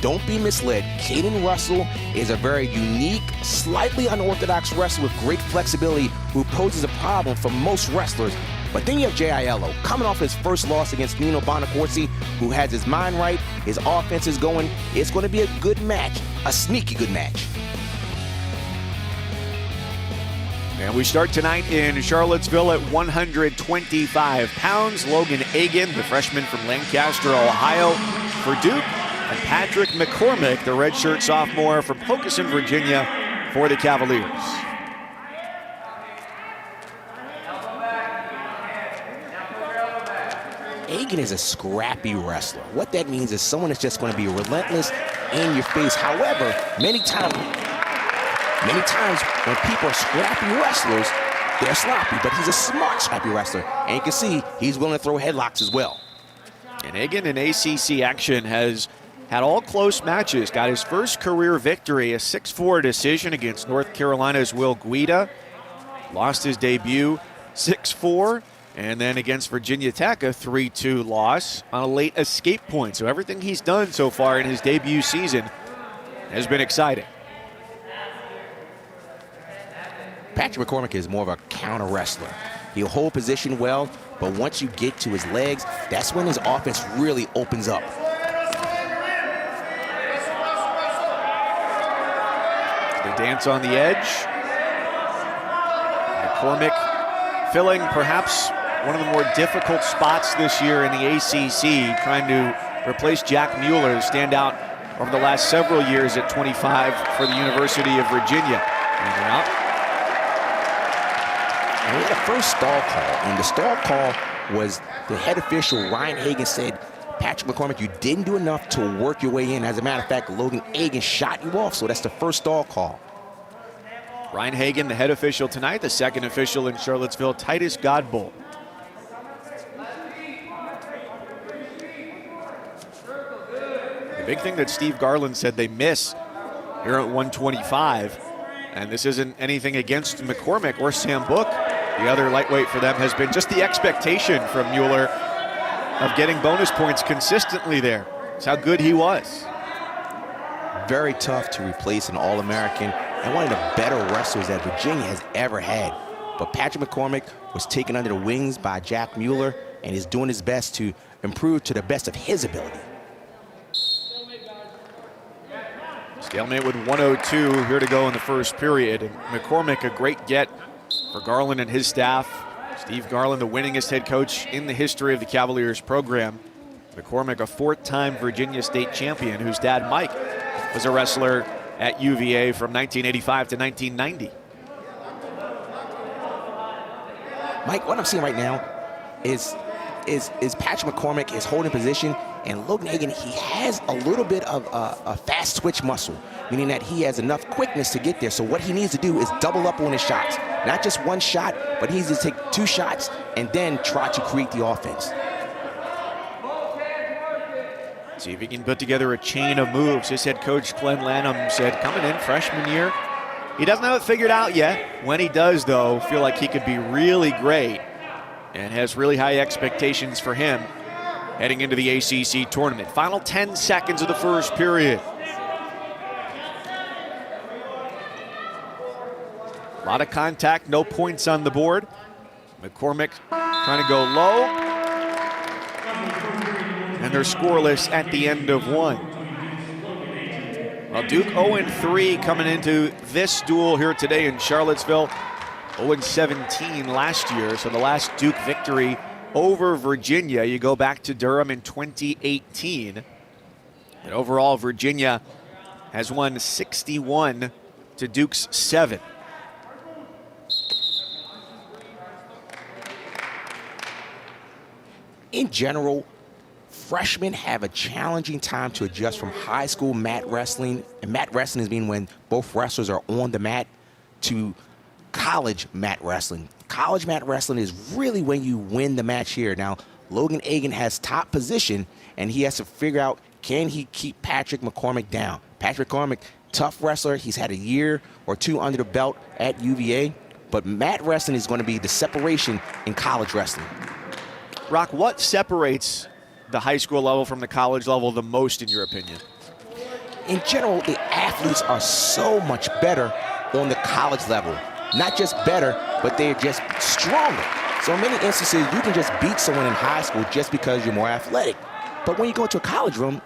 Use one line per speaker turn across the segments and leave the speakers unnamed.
don't be misled. Caden Russell is a very unique, slightly unorthodox wrestler with great flexibility who poses a problem for most wrestlers. But then you have Jay Aiello coming off his first loss against Nino Bonacorsi, who has his mind right, his offense is going. It's going to be a good match, a sneaky good match.
And we start tonight in Charlottesville at 125 pounds. Logan Egan, the freshman from Lancaster, Ohio, for Duke. And Patrick McCormick, the redshirt sophomore from Hokuston, Virginia, for the Cavaliers.
Egan is a scrappy wrestler. What that means is someone that's just going to be relentless in your face. However, many times when people are scrappy wrestlers, they're sloppy, but he's a smart scrappy wrestler. And you can see he's willing to throw headlocks as well.
And Egan in ACC action has had all close matches. Got his first career victory, a 6-4 decision against North Carolina's Will Guida. Lost his debut 6-4. And then against Virginia Tech, a 3-2 loss on a late escape point. So everything he's done so far in his debut season has been exciting.
Patrick McCormick is more of a counter wrestler. He'll hold position well, but once you get to his legs, that's when his offense really opens up.
The dance on the edge. McCormick filling perhaps one of the more difficult spots this year in the ACC, trying to replace Jack Mueller, stand out over the last several years at 25 for the University of Virginia. And they're out.
And we had a first stall call, and the stall call was the head official, Ryan Hagan, said, Patrick McCormick, you didn't do enough to work your way in. As a matter of fact, Logan Egan shot you off, so that's the first stall call.
Ryan Hagan, the head official tonight, the second official in Charlottesville, Titus Godbolt. The big thing that Steve Garland said they miss here at 125, and this isn't anything against McCormick or Sam Book, the other lightweight for them, has been just the expectation from Mueller of getting bonus points consistently there. It's how good he was.
Very tough to replace an All-American and one of the better wrestlers that Virginia has ever had. But Patrick McCormick was taken under the wings by Jack Mueller and is doing his best to improve to the best of his ability.
Stalemate with 1:02 here to go in the first period. And McCormick, a great get for Garland and his staff. Steve Garland, the winningest head coach in the history of the Cavaliers program. McCormick, a fourth-time Virginia State champion, whose dad, Mike, was a wrestler at UVA from 1985 to 1990.
Mike, what I'm seeing right now is Patrick McCormick is holding position, and Logan Egan, he has a little bit of a fast twitch muscle, meaning that he has enough quickness to get there. So what he needs to do is double up on his shots. Not just one shot, but he needs to take two shots and then try to create the offense.
See if he can put together a chain of moves. His head coach, Glenn Lanham, said coming in freshman year, he doesn't have it figured out yet. When he does, though, feel like he could be really great and has really high expectations for him heading into the ACC tournament. Final 10 seconds of the first period. A lot of contact, no points on the board. McCormick trying to go low. And they're scoreless at the end of one. Well, Duke 0-3 coming into this duel here today in Charlottesville. 0-17 last year, so the last Duke victory over Virginia. You go back to Durham in 2018. And overall, Virginia has won 61 to Duke's 7.
In general, freshmen have a challenging time to adjust from high school mat wrestling, and mat wrestling is mean when both wrestlers are on the mat, to college mat wrestling. College mat wrestling is really when you win the match here. Now, Logan Egan has top position, and he has to figure out, can he keep Patrick McCormick down? Patrick McCormick, tough wrestler. He's had a year or two under the belt at UVA, but mat wrestling is going to be the separation in college wrestling.
Rock, what separates the high school level from the college level the most, in your opinion?
in general, the athletes are so much better on the college level. Not just better, but they're just stronger. So in many instances, you can just beat someone in high school just because you're more athletic. But when you go into a college room,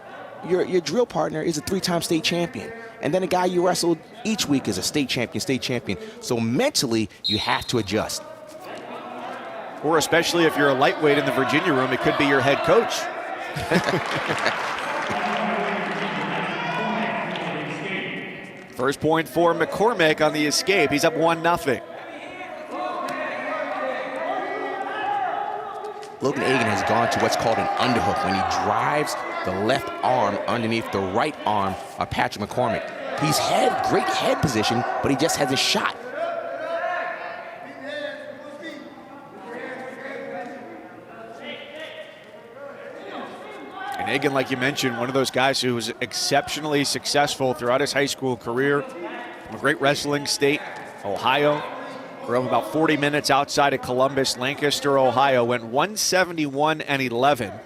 your drill partner is a 3-time state champion. And then the guy you wrestled each week is a state champion. So mentally, you have to adjust.
Or especially if you're a lightweight in the Virginia room, it could be your head coach. First point for McCormick on the escape. He's up 1-0.
Logan Agin has gone to what's called an underhook when he drives the left arm underneath the right arm of Patrick McCormick. He's had great head position, but he just hasn't shot.
And Agin, like you mentioned, one of those guys who was exceptionally successful throughout his high school career. From a great wrestling state, Ohio. Grew up about 40 minutes outside of Columbus, Lancaster, Ohio. Went 171-11.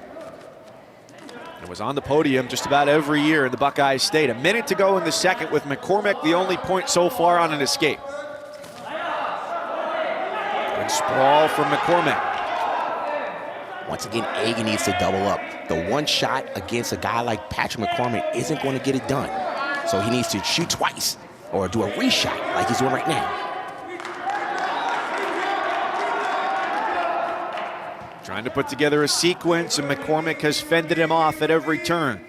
And was on the podium just about every year in the Buckeye State. A minute to go in the second with McCormick the only point so far on an escape. And sprawl from McCormick.
Once again, Agin needs to double up. The one shot against a guy like Patrick McCormick isn't going to get it done. So he needs to shoot twice or do a reshot like he's doing right now.
Trying to put together a sequence, and McCormick has fended him off at every turn.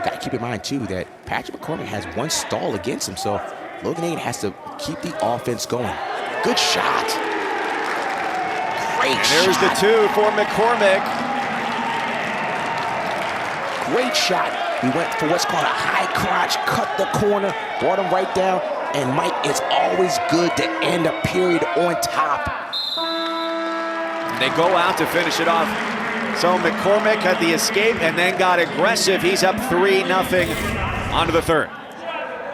Got to keep in mind, too, that Patrick McCormick has one stall against him, so Logan Agin has to keep the offense going. Good shot. Great shot.
There's the 2 for McCormick.
Great shot. He went for what's called a high crotch, cut the corner, brought him right down, and Mike, it's always good to end a period on top.
And they go out to finish it off. So McCormick had the escape and then got aggressive. He's up 3-0 onto the third.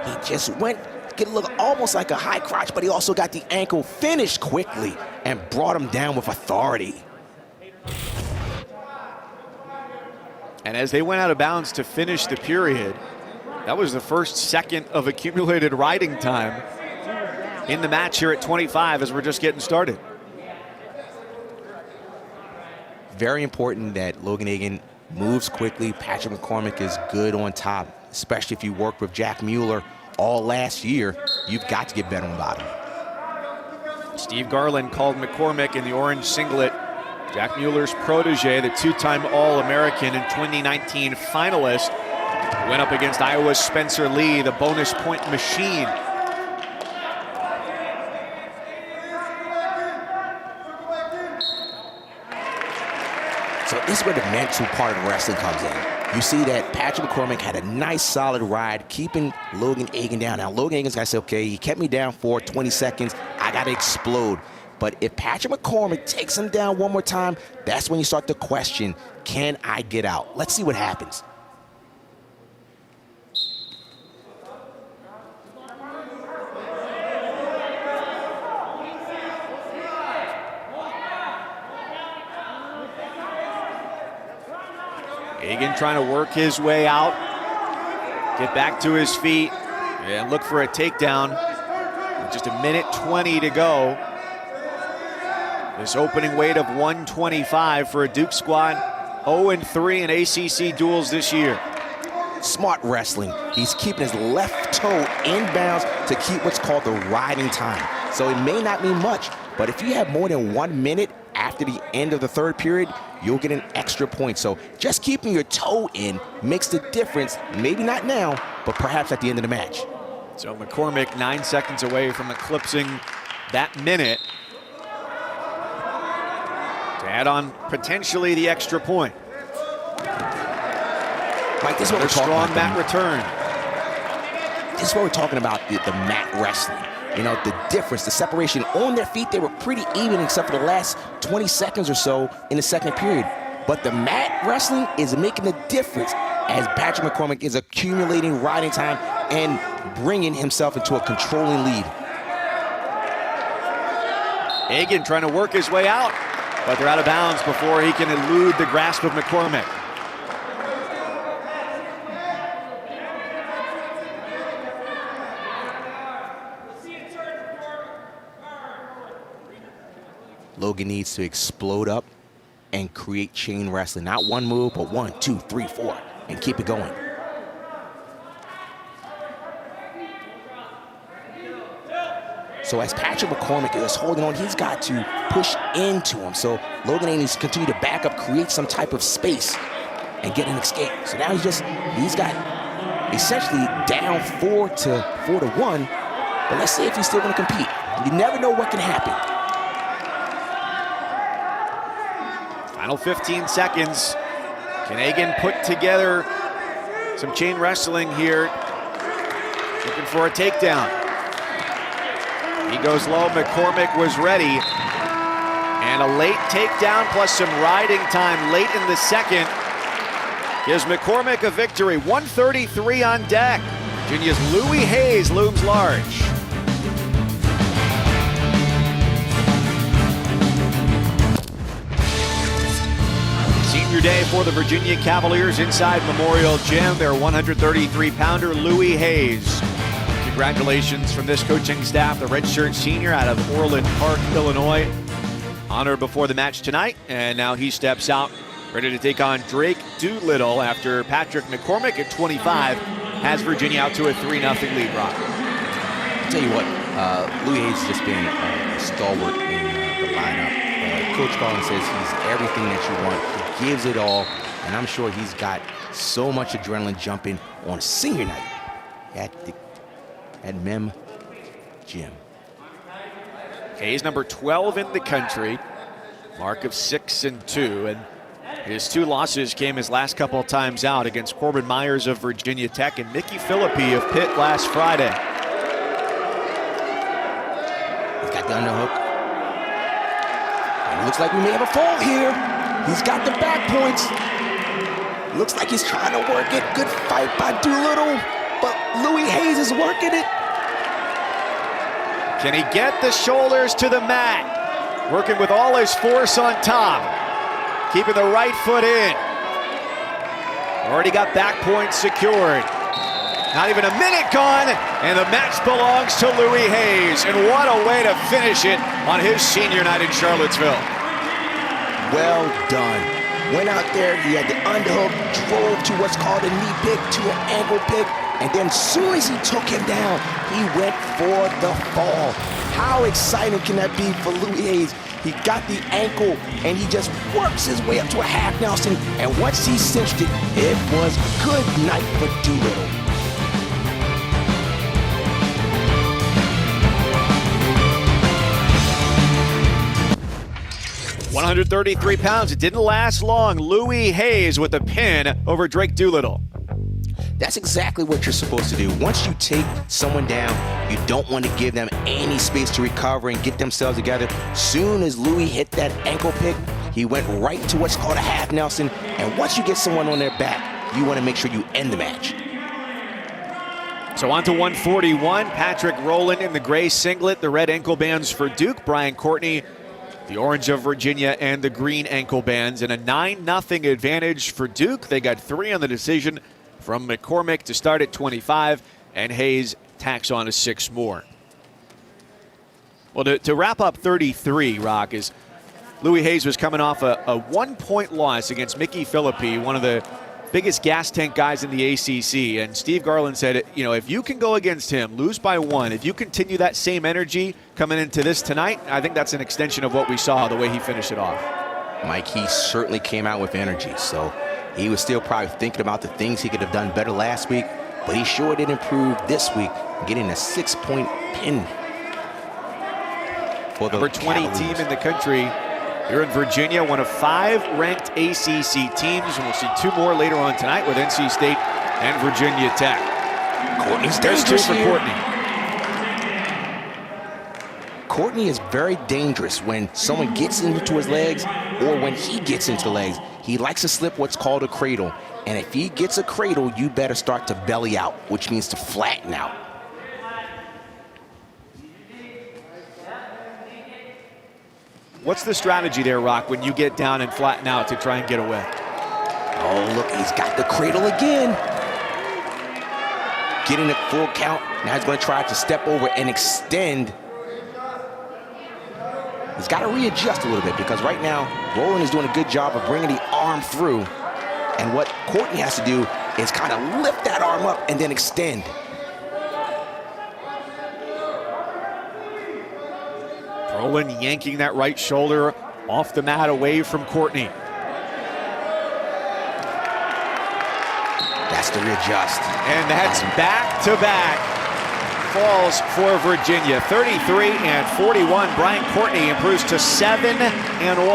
He just went, get a look almost like a high crotch, but he also got the ankle finished quickly and brought him down with authority.
And as they went out of bounds to finish the period, that was the first second of accumulated riding time in the match here at 25 as we're just getting started.
Very important that Logan Agin moves quickly. Patrick McCormick is good on top, especially if you worked with Jack Mueller all last year. You've got to get better on bottom.
Steve Garland called McCormick in the orange singlet Jack Mueller's protege, the 2-time All-American and 2019 finalist. Went up against Iowa's Spencer Lee, the bonus point machine.
So this is where the mental part of wrestling comes in. You see that Patrick McCormick had a nice solid ride, keeping Logan Agin down. Now Logan Agin's got to say, okay, he kept me down for 20 seconds. I got to explode. But if Patrick McCormick takes him down one more time, that's when you start to question, can I get out? Let's see what happens.
Agin trying to work his way out, get back to his feet, and look for a takedown. With just 1:20 to go. This opening weight of 125 for a Duke squad, 0-3 in ACC duels this year.
Smart wrestling. He's keeping his left toe inbounds to keep what's called the riding time. So it may not mean much, but if you have more than 1 minute after the end of the third period, you'll get an extra point. So just keeping your toe in makes the difference. Maybe not now, but perhaps at the end of the match.
So McCormick 9 seconds away from eclipsing that minute to add on potentially the extra point.
Mike, this is what we're talking
strong
about.
mat return.
This is what we're talking about, the mat wrestling. You know, the difference, the separation. On their feet, they were pretty even except for the last 20 seconds or so in the second period. But the mat wrestling is making the difference as Patrick McCormick is accumulating riding time and bringing himself into a controlling lead.
Egan trying to work his way out, but they're out of bounds before he can elude the grasp of McCormick.
Logan needs to explode up and create chain wrestling. Not one move, but 1, 2, 3, 4, and keep it going. So as Patrick McCormick is holding on, he's got to push into him. So Logan A needs to continue to back up, create some type of space, and get an escape. So now he's got essentially down 4-1. But let's see if he's still going to compete. You never know what can happen.
Final 15 seconds. Can Egan put together some chain wrestling here? Looking for a takedown. He goes low. McCormick was ready. And a late takedown plus some riding time late in the second gives McCormick a victory. 133 on deck. Virginia's Louis Hayes looms large. Senior day for the Virginia Cavaliers inside Memorial Gym. Their 133-pounder Louis Hayes. Congratulations from this coaching staff, the redshirt senior out of Orland Park, Illinois. Honored before the match tonight, and now he steps out, ready to take on Drake Doolittle after Patrick McCormick at 25 has Virginia out to a 3-0 lead, Rock.
I'll tell you what, Louis Hayes has just been a stalwart in the lineup. Coach Garland says he's everything that you want. He gives it all, and I'm sure he's got so much adrenaline jumping on senior night at Mem Gym.
Hayes number 12 in the country, mark of 6-2, and his 2 losses came his last couple of times out against Corbin Myers of Virginia Tech and Mickey Philippi of Pitt last Friday.
He's got the underhook. And it looks like we may have a fall here. He's got the back points. Looks like he's trying to work it. Good fight by Doolittle, but Louis Hayes is working it.
Can he get the shoulders to the mat? Working with all his force on top. Keeping the right foot in. Already got back points secured. Not even a minute gone, and the match belongs to Louis Hayes. And what a way to finish it on his senior night in Charlottesville.
Well done. Went out there, he had the underhook, drove to what's called a knee pick to an ankle pick, and then as soon as he took him down, he went for the fall. How exciting can that be for Louis Hayes? He got the ankle, and he just works his way up to a half Nelson, and once he cinched it, it was good night for Doolittle.
£133. It didn't last long. Louis Hayes with a pin over Drake Doolittle.
That's exactly what you're supposed to do. Once you take someone down, you don't want to give them any space to recover and get themselves together. Soon as Louis hit that ankle pick, he went right to what's called a half Nelson. And once you get someone on their back, you want to make sure you end the match.
So on to 141. Patrick Rowland in the gray singlet, the red ankle bands for Duke. Brian Courtney, the orange of Virginia, and the green ankle bands. And a 9-0 advantage for Duke. They got 3 on the decision from McCormick to start at 25, and Hayes tacks on a 6 more. Well, to wrap up 33, Rock, is Louis Hayes was coming off a 1-point loss against Mickey Philippi, one of the biggest gas tank guys in the ACC. And Steve Garland said, you know, if you can go against him, lose by 1, if you continue that same energy coming into this tonight, I think that's an extension of what we saw, the way he finished it off.
Mike, he certainly came out with energy, so he was still probably thinking about the things he could have done better last week, but he sure did improve this week, getting a 6-point pin for the
number 20
Cavaliers.
team in the country here in Virginia, one of 5 ranked ACC teams, and we'll see 2 more later on tonight with NC State and Virginia Tech.
Courtney's
There's 2
dangerous
for
here.
Courtney.
Courtney is very dangerous when someone gets into his legs or when he gets into the legs. He likes to slip what's called a cradle. And if he gets a cradle, you better start to belly out, which means to flatten out.
What's the strategy there, Rock, when you get down and flatten out to try and get away?
Oh, look, he's got the cradle again. Getting a full count. Now he's going to try to step over and extend. He's got to readjust a little bit because right now, Roland is doing a good job of bringing the arm through. And what Courtney has to do is kind of lift that arm up and then extend.
Roland yanking that right shoulder off the mat away from Courtney.
That's the readjust.
And that's back-to-back falls for Virginia. 33 and 41. Brian Courtney improves to 7 and 1.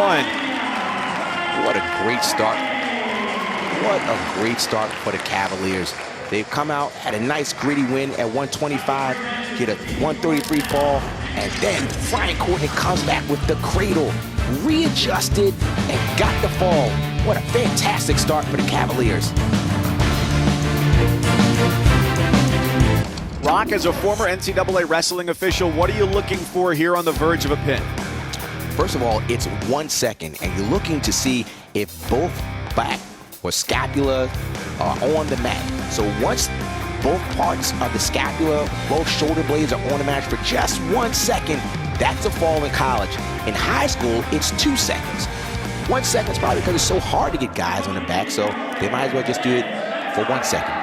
What a great start. What a great start for the Cavaliers. They've come out, had a nice gritty win at 125, get a 133 fall, and then Brian Courtney comes back with the cradle, readjusted, and got the fall. What a fantastic start for the Cavaliers.
Rock, as a former NCAA wrestling official, what are you looking for here on the verge of a pin?
First of all, it's 1 second, and you're looking to see if both back or scapula are on the mat. So once both parts of the scapula, both shoulder blades are on the mat for just 1 second, that's a fall in college. In high school, it's 2 seconds. 1 second is probably because it's so hard to get guys on the back, so they might as well just do it for 1 second.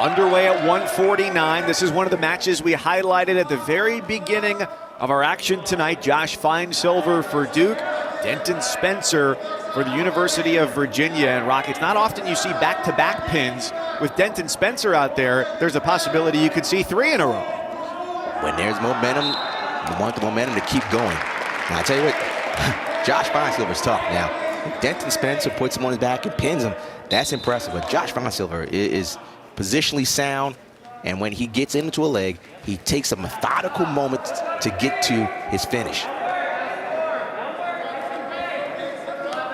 Underway at 149. This is one of the matches we highlighted at the very beginning of our action tonight. Josh Feinsilver for Duke, Denton Spencer for the University of Virginia. And Rock, it's not often you see back-to-back pins. With Denton Spencer out there, there's a possibility you could see 3 in a row.
When there's momentum, you want the momentum to keep going. And I tell you what, Josh Feinsilver's tough. Now, Denton Spencer puts him on his back and pins him. That's impressive. But Josh Feinsilver is positionally sound, and when he gets into a leg, he takes a methodical moment to get to his finish.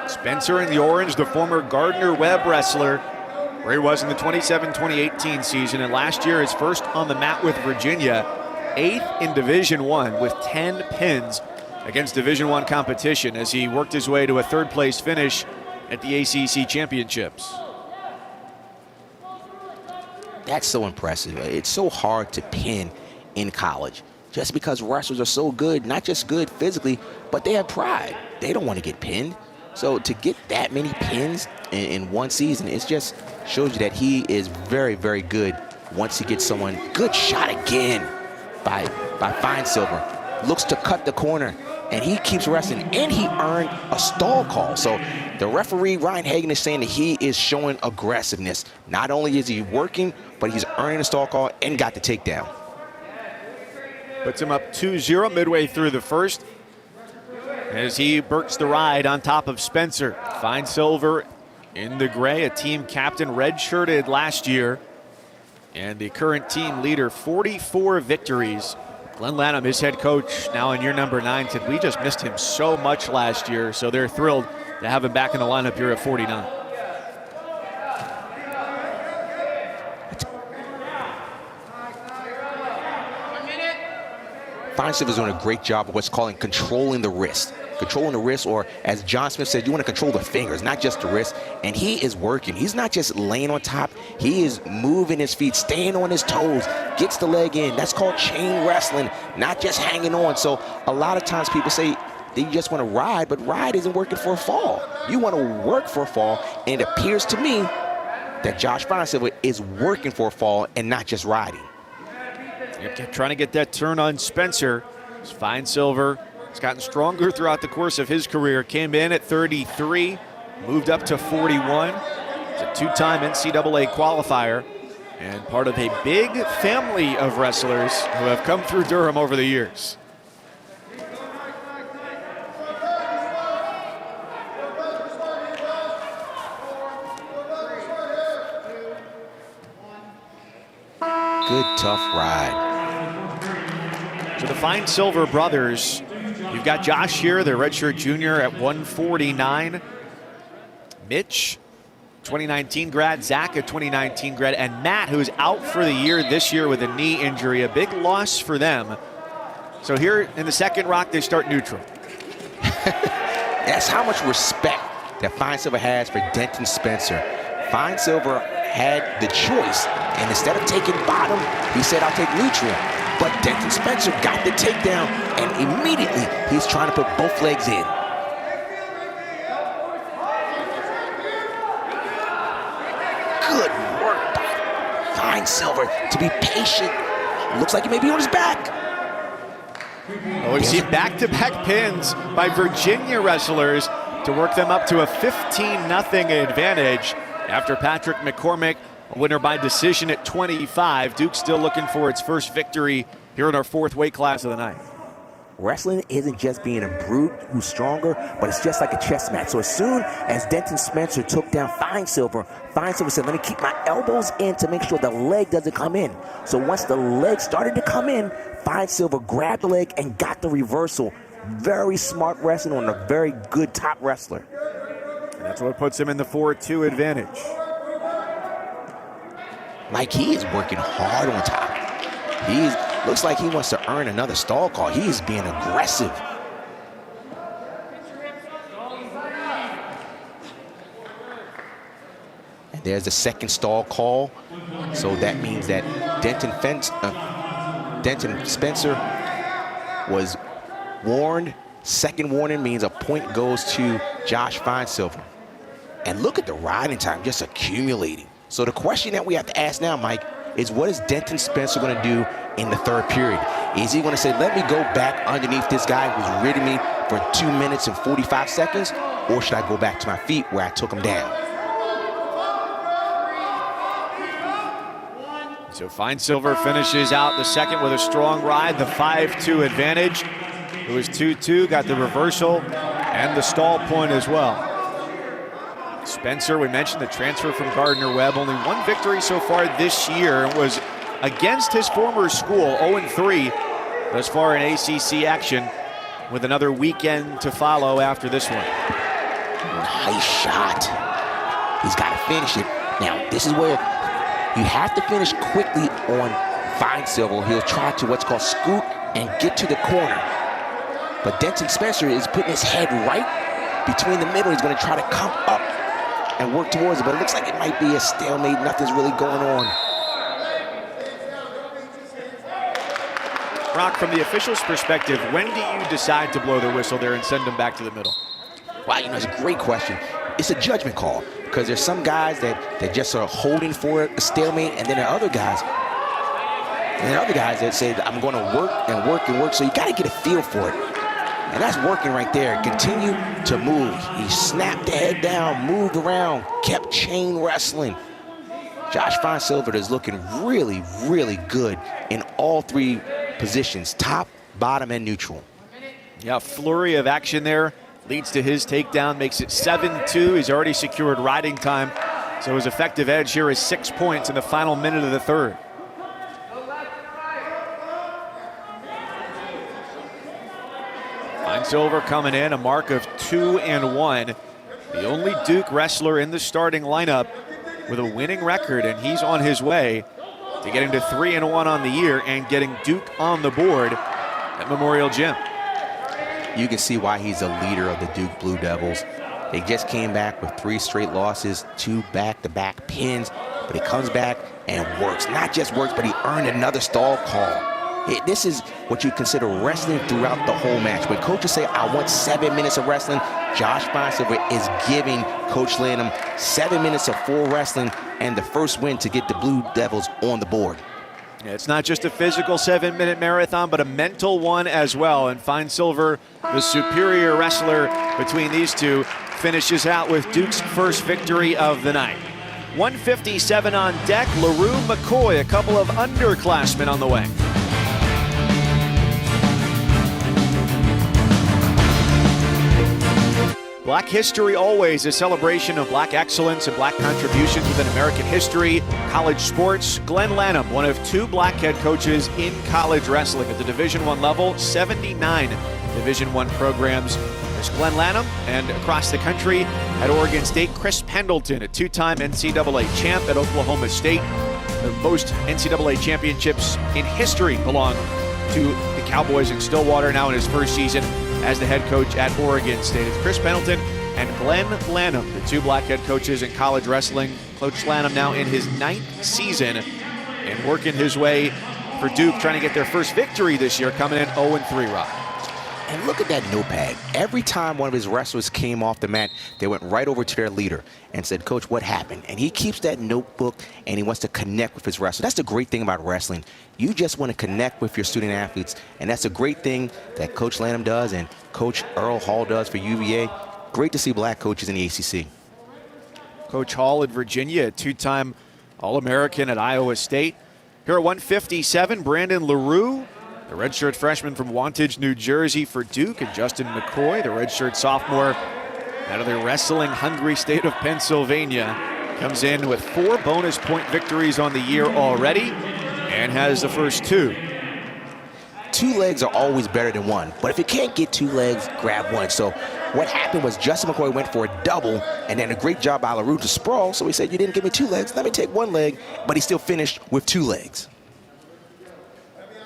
Spencer in the orange, the former Gardner-Webb wrestler, where he was in the 2017-2018 season, and last year his first on the mat with Virginia, 8th in Division I with 10 pins against Division I competition as he worked his way to a 3rd place finish at the ACC Championships.
That's so impressive. It's so hard to pin in college just because wrestlers are so good, not just good physically, but they have pride. They don't want to get pinned. So to get that many pins in one season, it just shows you that he is very, very good once he gets someone. Good shot again by Feinsilver. Looks to cut the corner, and he keeps wrestling, and he earned a stall call. So the referee, Ryan Hagan, is saying that he is showing aggressiveness. Not only is he working, but he's earning a stall call and got the takedown.
Puts him up 2-0 midway through the first as he burks the ride on top of Spencer. Feinsilver in the gray, a team captain, red-shirted last year, and the current team leader, 44 victories. Glenn Lanham, his head coach, now in year number 9, said we just missed him so much last year, so they're thrilled to have him back in the lineup here at 49.
Feinsilver's doing a great job of what's called controlling the wrist. Controlling the wrist, or as John Smith said, you want to control the fingers, not just the wrist. And he is working. He's not just laying on top. He is moving his feet, staying on his toes, gets the leg in. That's called chain wrestling, not just hanging on. So a lot of times people say that you just want to ride, but ride isn't working for a fall. You want to work for a fall, and it appears to me that Josh Feinsilver is working for a fall and not just riding.
Yep, trying to get that turn on Spencer. Feinsilver has gotten stronger throughout the course of his career. Came in at 33, moved up to 41. He's a 2-time NCAA qualifier and part of a big family of wrestlers who have come through Durham over the years.
Good, tough ride.
So the Feinsilver brothers, you've got Josh here, the redshirt junior at 149. Mitch, 2019 grad, Zach, a 2019 grad, and Matt, who is out for the year this year with a knee injury, a big loss for them. So here in the second rock, they start neutral.
That's how much respect that Fine Silver has for Denton Spencer. Fine Silver had the choice, and instead of taking bottom, he said, I'll take neutral. But Denton Spencer got the takedown, and immediately he's trying to put both legs in. Good work by Fine Silver to be patient. Looks like he may be on his back.
Oh, we've seen back-to-back pins by Virginia wrestlers to work them up to a 15-0 advantage after Patrick McCormick, a winner by decision at 25. Duke still looking for its first victory here in our fourth weight class of the night.
Wrestling isn't just being a brute who's stronger, but it's just like a chess match. So as soon as Denton Spencer took down Fine Silver said, let me keep my elbows in to make sure the leg doesn't come in. So once the leg started to come in, Fine Silver grabbed the leg and got the reversal. Very smart wrestling on a very good top wrestler.
And that's what puts him in the 4-2 advantage.
Like, he is working hard on top. Looks like he wants to earn another stall call. He is being aggressive. And there's the second stall call. So that means that Denton Spencer was warned. Second warning means a point goes to Josh Fine Silver. And look at the riding time just accumulating. So the question that we have to ask now, Mike, is what is Denton Spencer going to do in the third period? Is he going to say, let me go back underneath this guy who's ridden me for 2 minutes and 45 seconds? Or should I go back to my feet where I took him down?
So Fine Silver finishes out the second with a strong ride, the 5-2 advantage. It was 2-2, got the reversal and the stall point as well. Spencer, we mentioned the transfer from Gardner-Webb, only one victory so far this year. It was against his former school, 0-3 thus far in ACC action, with another weekend to follow after this one.
Nice shot. He's got to finish it. Now, this is where you have to finish quickly on Fine Silver. He'll try to what's called scoot and get to the corner. But Denton Spencer is putting his head right between the middle. He's going to try to come up and work towards it, but it looks like it might be a stalemate. Nothing's really going on.
Rock, from the official's perspective, when do you decide to blow the whistle there and send them back to the middle?
Wow, it's a great question. It's a judgment call, because there's some guys that just are holding for a stalemate, and then there are other guys. That say, I'm going to work and work and work, so you got to get a feel for it. And that's working right there. Continue to move. He snapped the head down, moved around, kept chain wrestling. Josh Fine Silver is looking really, really good in all three positions, top, bottom, and neutral.
Yeah, flurry of action there leads to his takedown, makes it 7-2. He's already secured riding time, so his effective edge here is 6 points in the final minute of the third. Fine Silver coming in, a mark of 2-1. The only Duke wrestler in the starting lineup with a winning record, and he's on his way to getting to 3-1 on the year and getting Duke on the board at Memorial Gym.
You can see why he's a leader of the Duke Blue Devils. They just came back with 3 straight losses, 2 back-to-back pins, but he comes back and works. Not just works, but he earned another stall call. This is what you consider wrestling throughout the whole match. When coaches say, I want 7 minutes of wrestling, Josh Fine Silver is giving Coach Lanham 7 minutes of full wrestling and the first win to get the Blue Devils on the board.
Yeah, it's not just a physical 7-minute marathon, but a mental one as well. And Fine Silver, the superior wrestler between these two, finishes out with Duke's first victory of the night. 157 on deck, LaRue McCoy, a couple of underclassmen on the way. Black History Always, a celebration of black excellence and black contributions within American history, college sports. Glenn Lanham, one of 2 black head coaches in college wrestling at the Division I level, 79 Division I programs. There's Glenn Lanham, and across the country at Oregon State, Chris Pendleton, a 2-time NCAA champ at Oklahoma State. The most NCAA championships in history belong to the Cowboys in Stillwater, now in his first season as the head coach at Oregon State. It's Chris Pendleton and Glenn Lanham, the two black head coaches in college wrestling. Coach Lanham now in his 9th season and working his way for Duke, trying to get their first victory this year, coming in 0-3, Rob.
And look at that notepad. Every time one of his wrestlers came off the mat, they went right over to their leader and said, Coach, what happened? And he keeps that notebook, and he wants to connect with his wrestler. That's the great thing about wrestling. You just want to connect with your student athletes, and that's a great thing that Coach Lanham does and Coach Earl Hall does for UVA. Great to see black coaches in the ACC.
Coach Hall at Virginia, a two-time All-American at Iowa State. Here at 157, Brandon LaRue, the redshirt freshman from Wantage, New Jersey for Duke, and Justin McCoy, the redshirt sophomore out of the wrestling-hungry state of Pennsylvania, comes in with 4 bonus point victories on the year already and has the first 2.
2 legs are always better than 1, but if you can't get 2 legs, grab 1. So what happened was Justin McCoy went for a double, and then a great job by LaRue to sprawl. So he said, you didn't give me 2 legs, let me take 1 leg, but he still finished with 2 legs.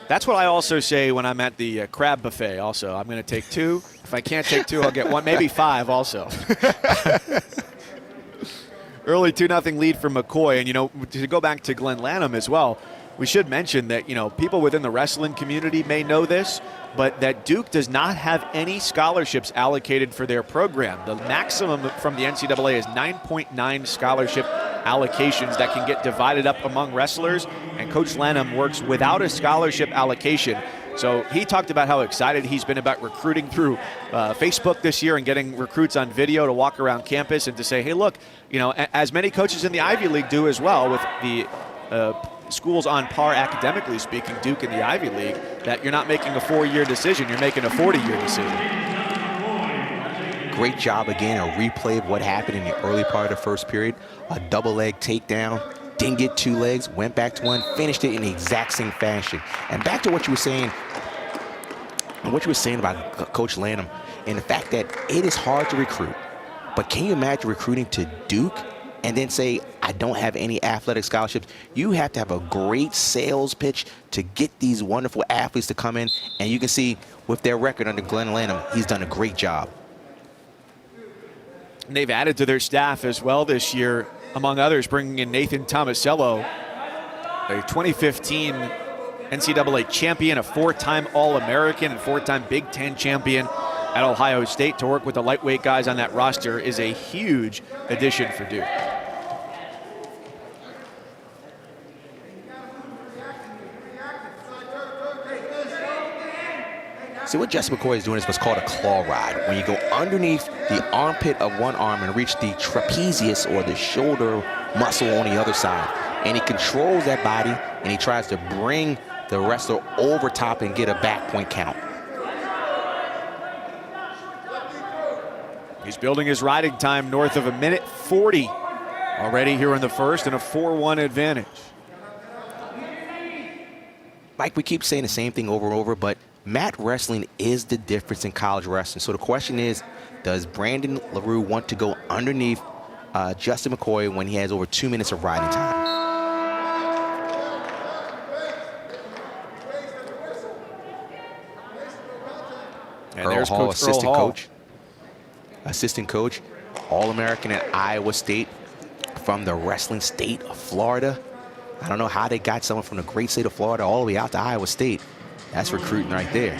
That's what I also say when I'm at the crab buffet also. I'm going to take 2. If I can't take 2, I'll get 1, maybe 5 also. Early 2-0 lead for McCoy. And, you know, to go back to Glenn Lanham as well, we should mention that, you know, people within the wrestling community may know this, but that Duke does not have any scholarships allocated for their program. The maximum from the NCAA is 9.9 scholarship allocations that can get divided up among wrestlers, and Coach Lanham works without a scholarship allocation. So he talked about how excited he's been about recruiting through Facebook this year and getting recruits on video to walk around campus and to say, hey, look, you know, as many coaches in the Ivy League do as well, with the schools on par academically speaking, Duke in the Ivy League, that you're not making a 4-year decision, you're making a 40-year decision.
Great job again, a replay of what happened in the early part of the first period. A double leg takedown, didn't get 2 legs, went back to 1, finished it in the exact same fashion. And back to what you were saying, about Coach Lanham and the fact that it is hard to recruit. But can you imagine recruiting to Duke and then say, I don't have any athletic scholarships? You have to have a great sales pitch to get these wonderful athletes to come in. And you can see with their record under Glenn Lanham, he's done a great job.
And they've added to their staff as well this year, among others, bringing in Nathan Tomasello, a 2015 NCAA champion, a 4-time All-American, and 4-time Big Ten champion at Ohio State. To work with the lightweight guys on that roster is a huge addition for Duke.
See, what Justin McCoy is doing is what's called a claw ride. When you go underneath the armpit of one arm and reach the trapezius or the shoulder muscle on the other side. And he controls that body, and he tries to bring the wrestler over top and get a back point count.
He's building his riding time north of 1:40 already here in the first, and a 4-1 advantage.
Mike, we keep saying the same thing over and over, but mat wrestling is the difference in college wrestling. So the question is, does Brandon LaRue want to go underneath Justin McCoy when he has over 2 minutes of riding time?
And
Earl
there's
Hall,
Coach
assistant coach, All-American at Iowa State, from the wrestling state of Florida. I don't know how they got someone from the great state of Florida all the way out to Iowa State. That's recruiting right there.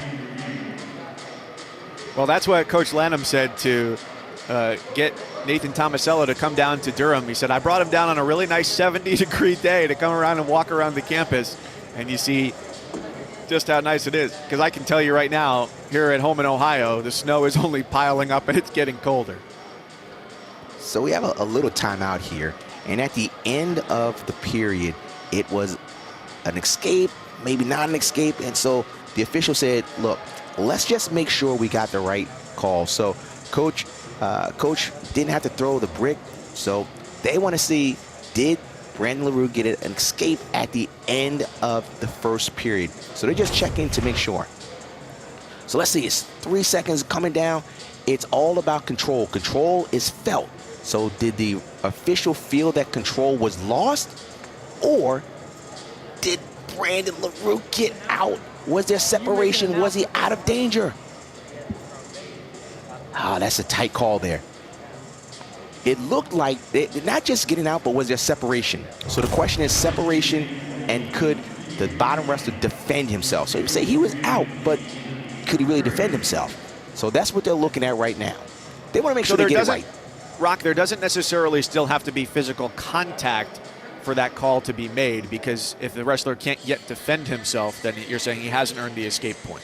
Well, that's what Coach Lanham said to get Nathan Tomasello to come down to Durham. He said, I brought him down on a really nice 70-degree day to come around and walk around the campus. And you see just how nice it is. Because I can tell you right now, here at home in Ohio, the snow is only piling up and it's getting colder.
So we have a little timeout here. And at the end of the period, it was an escape, maybe not an escape. And so the official said, look, let's just make sure we got the right call. So Coach didn't have to throw the brick. So they want to see, did Brandon LaRue get an escape at the end of the first period? So they're just checking to make sure. So let's see, it's 3 seconds coming down. It's all about control. Control is felt. So did the official feel that control was lost? Or did Brandon LaRue get out? Was there separation? Was he out of danger? That's a tight call there. It looked like they're not just getting out, but was there separation? So the question is separation, and could the bottom wrestler defend himself? So you say he was out, but could he really defend himself? So that's what they're looking at right now. They want to make sure they get it right.
Rock, there doesn't necessarily still have to be physical contact for that call to be made, because if the wrestler can't yet defend himself, then you're saying he hasn't earned the escape point.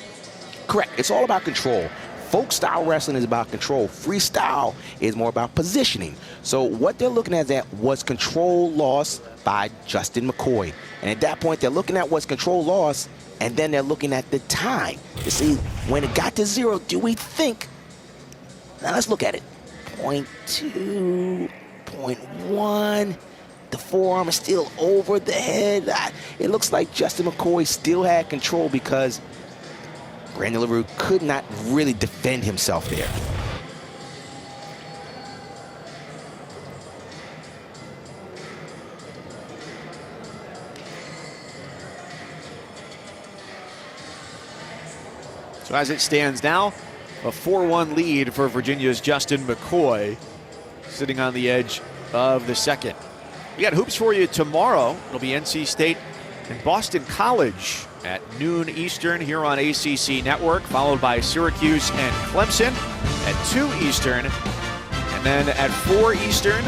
Correct. It's all about control. Folk style wrestling is about control. Freestyle is more about positioning. So what they're looking at that was control lost by Justin McCoy. And at that point, they're looking at what's control lost, and then they're looking at the time to see when it got to 0, do we think? Now let's look at it. 0.2, 0.1. The forearm is still over the head. It looks like Justin McCoy still had control because Brandon LaRue could not really defend himself there.
So as it stands now, a 4-1 lead for Virginia's Justin McCoy, sitting on the edge of the second. We got hoops for you tomorrow. It'll be NC State and Boston College at noon Eastern here on ACC Network, followed by Syracuse and Clemson at 2 Eastern. And then at 4 Eastern,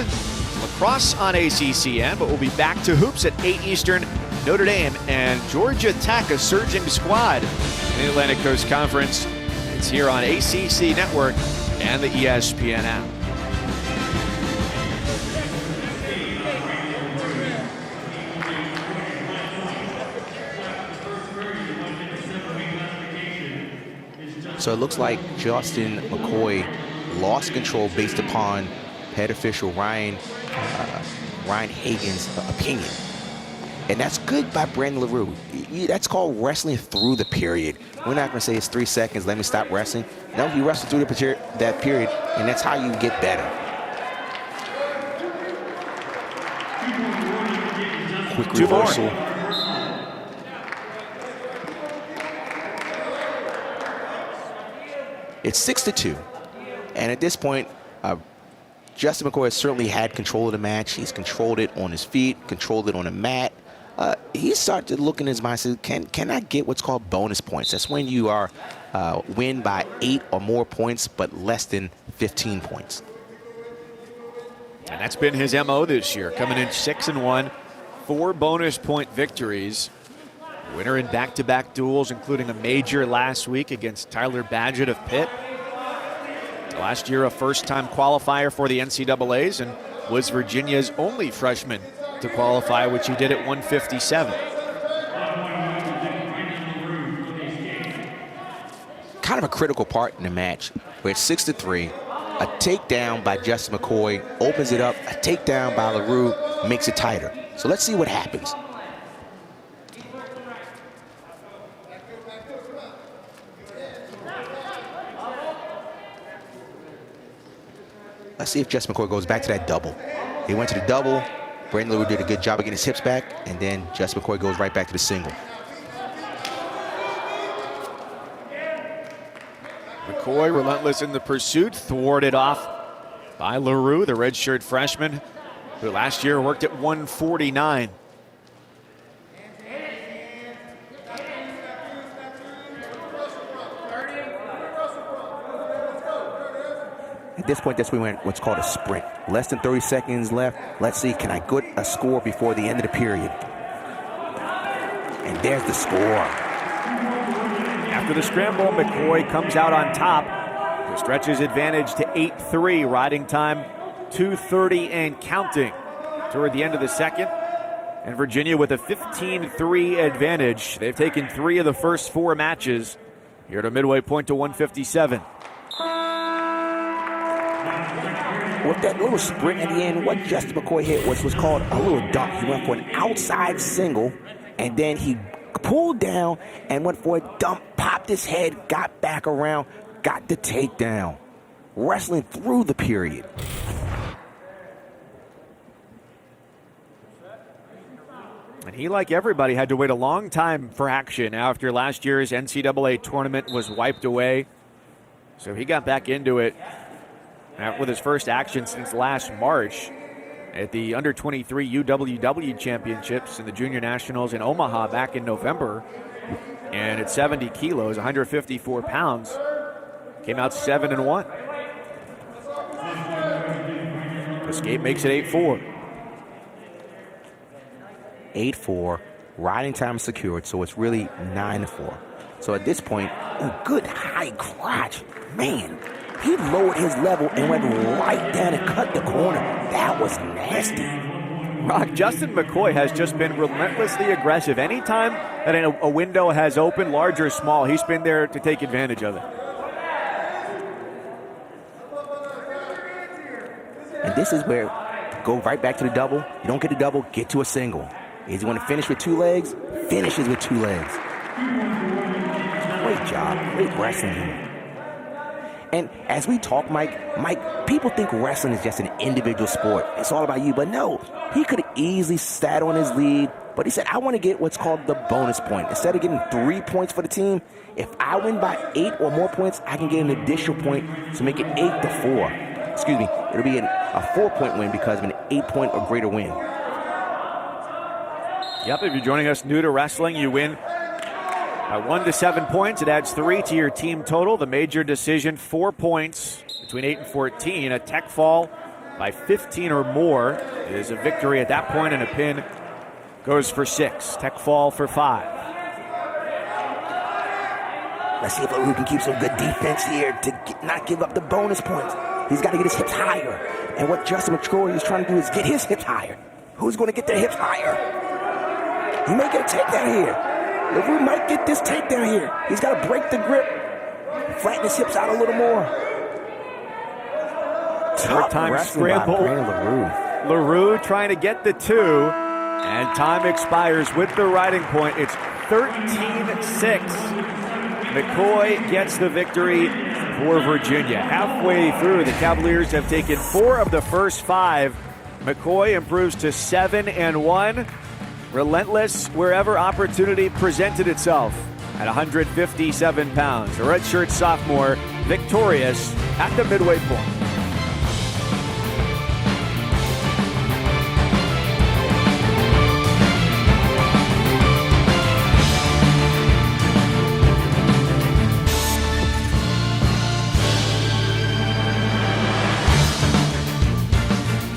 lacrosse on ACCN, but we'll be back to hoops at 8 Eastern. Notre Dame and Georgia Tech, a surging squad in the Atlantic Coast Conference. It's here on ACC Network and the ESPN app.
So it looks like Justin McCoy lost control based upon head official Ryan Hagan's opinion. And that's good by Brandon LaRue. That's called wrestling through the period. We're not going to say it's 3 seconds, let me stop wrestling. No, you wrestle through that period, and that's how you get better. Quick reversal. It's 6-2. And at this point, Justin McCoy has certainly had control of the match. He's controlled it on his feet, controlled it on the mat. He started to look in his mind and said, can I get what's called bonus points? That's when you are win by 8 or more points, but less than 15 points.
And that's been his MO this year, coming in 6-1, 4 bonus point victories. Winner in back-to-back duels, including a major last week against Tyler Badgett of Pitt. Last year, a first-time qualifier for the NCAAs, and was Virginia's only freshman to qualify, which he did at 157.
Kind of a critical part in the match, where it's 6-3. A takedown by Justin McCoy opens it up. A takedown by LaRue makes it tighter. So let's see what happens. Let's see if Justin McCoy goes back to that double. He went to the double. Brandon LaRue did a good job of getting his hips back, and then Justin McCoy goes right back to the single.
McCoy relentless in the pursuit, thwarted off by LaRue, the redshirt freshman, who last year worked at 149.
At this point, that's when we went what's called a sprint. Less than 30 seconds left. Let's see, can I get a score before the end of the period? And there's the score.
After the scramble, McCoy comes out on top to stretch his advantage to 8-3, riding time 2:30 and counting toward the end of the second. And Virginia with a 15-3 advantage. They've taken 3 of the first 4 matches here at a midway point to 157.
With that little sprint at the end, what Justin McCoy hit was called a little dump. He went for an outside single, and then he pulled down and went for a dump, popped his head, got back around, got the takedown. Wrestling through the period.
And he, like everybody, had to wait a long time for action after last year's NCAA tournament was wiped away So he got back into it with his first action since last March at the Under-23 UWW Championships and the Junior Nationals in Omaha back in November. And at 70 kilos, 154 pounds, came out 7-1. Escape makes it 8-4.
8-4. Riding time secured, so it's really 9-4. So at this point, good high crotch. Man, he lowered his level and went right down and cut the corner. That was nasty.
Rock, Justin McCoy has just been relentlessly aggressive. Anytime that a window has opened, large or small, he's been there to take advantage of it.
And this is where, go right back to the double. You don't get the double, get to a single. Is he going to finish with 2 legs? Finishes with 2 legs. Great job. Great wrestling here. And as we talk, Mike, people think wrestling is just an individual sport. It's all about you. But no, he could have easily sat on his lead. But he said, I want to get what's called the bonus point. Instead of getting 3 points for the team, if I win by 8 or more points, I can get an additional point to make it 8-4. Excuse me. It'll be a 4-point win because of an 8-point or greater win.
Yep, if you're joining us new to wrestling, you win by 1 to 7 points. It adds 3 to your team total. The major decision, 4 points between 8 and 14. A tech fall by 15 or more is a victory at that point, and a pin goes for 6. Tech fall for 5.
Let's see if LaRue can keep some good defense here to not give up the bonus points. He's got to get his hips higher. And what Justin McCoy is trying to do is get his hips higher. Who's going to get their hips higher? He may get a takedown here. LaRue might get this takedown here. He's got to break the grip. Flatten his hips out a little more.
Third time scramble. LaRue trying to get the 2. And time expires with the riding point. It's 13-6. McCoy gets the victory for Virginia. Halfway through, the Cavaliers have taken 4 of the first 5. McCoy improves to 7-1. Relentless wherever opportunity presented itself at 157 pounds. A redshirt sophomore victorious at the midway point.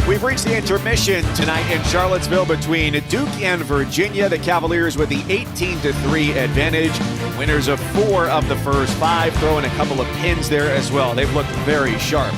We've reached the intermission tonight in Charlottesville between Duke and Virginia. The Cavaliers with the 18-3 advantage. Winners of 4 of the first 5, throwing a couple of pins there as well. They've looked very sharp.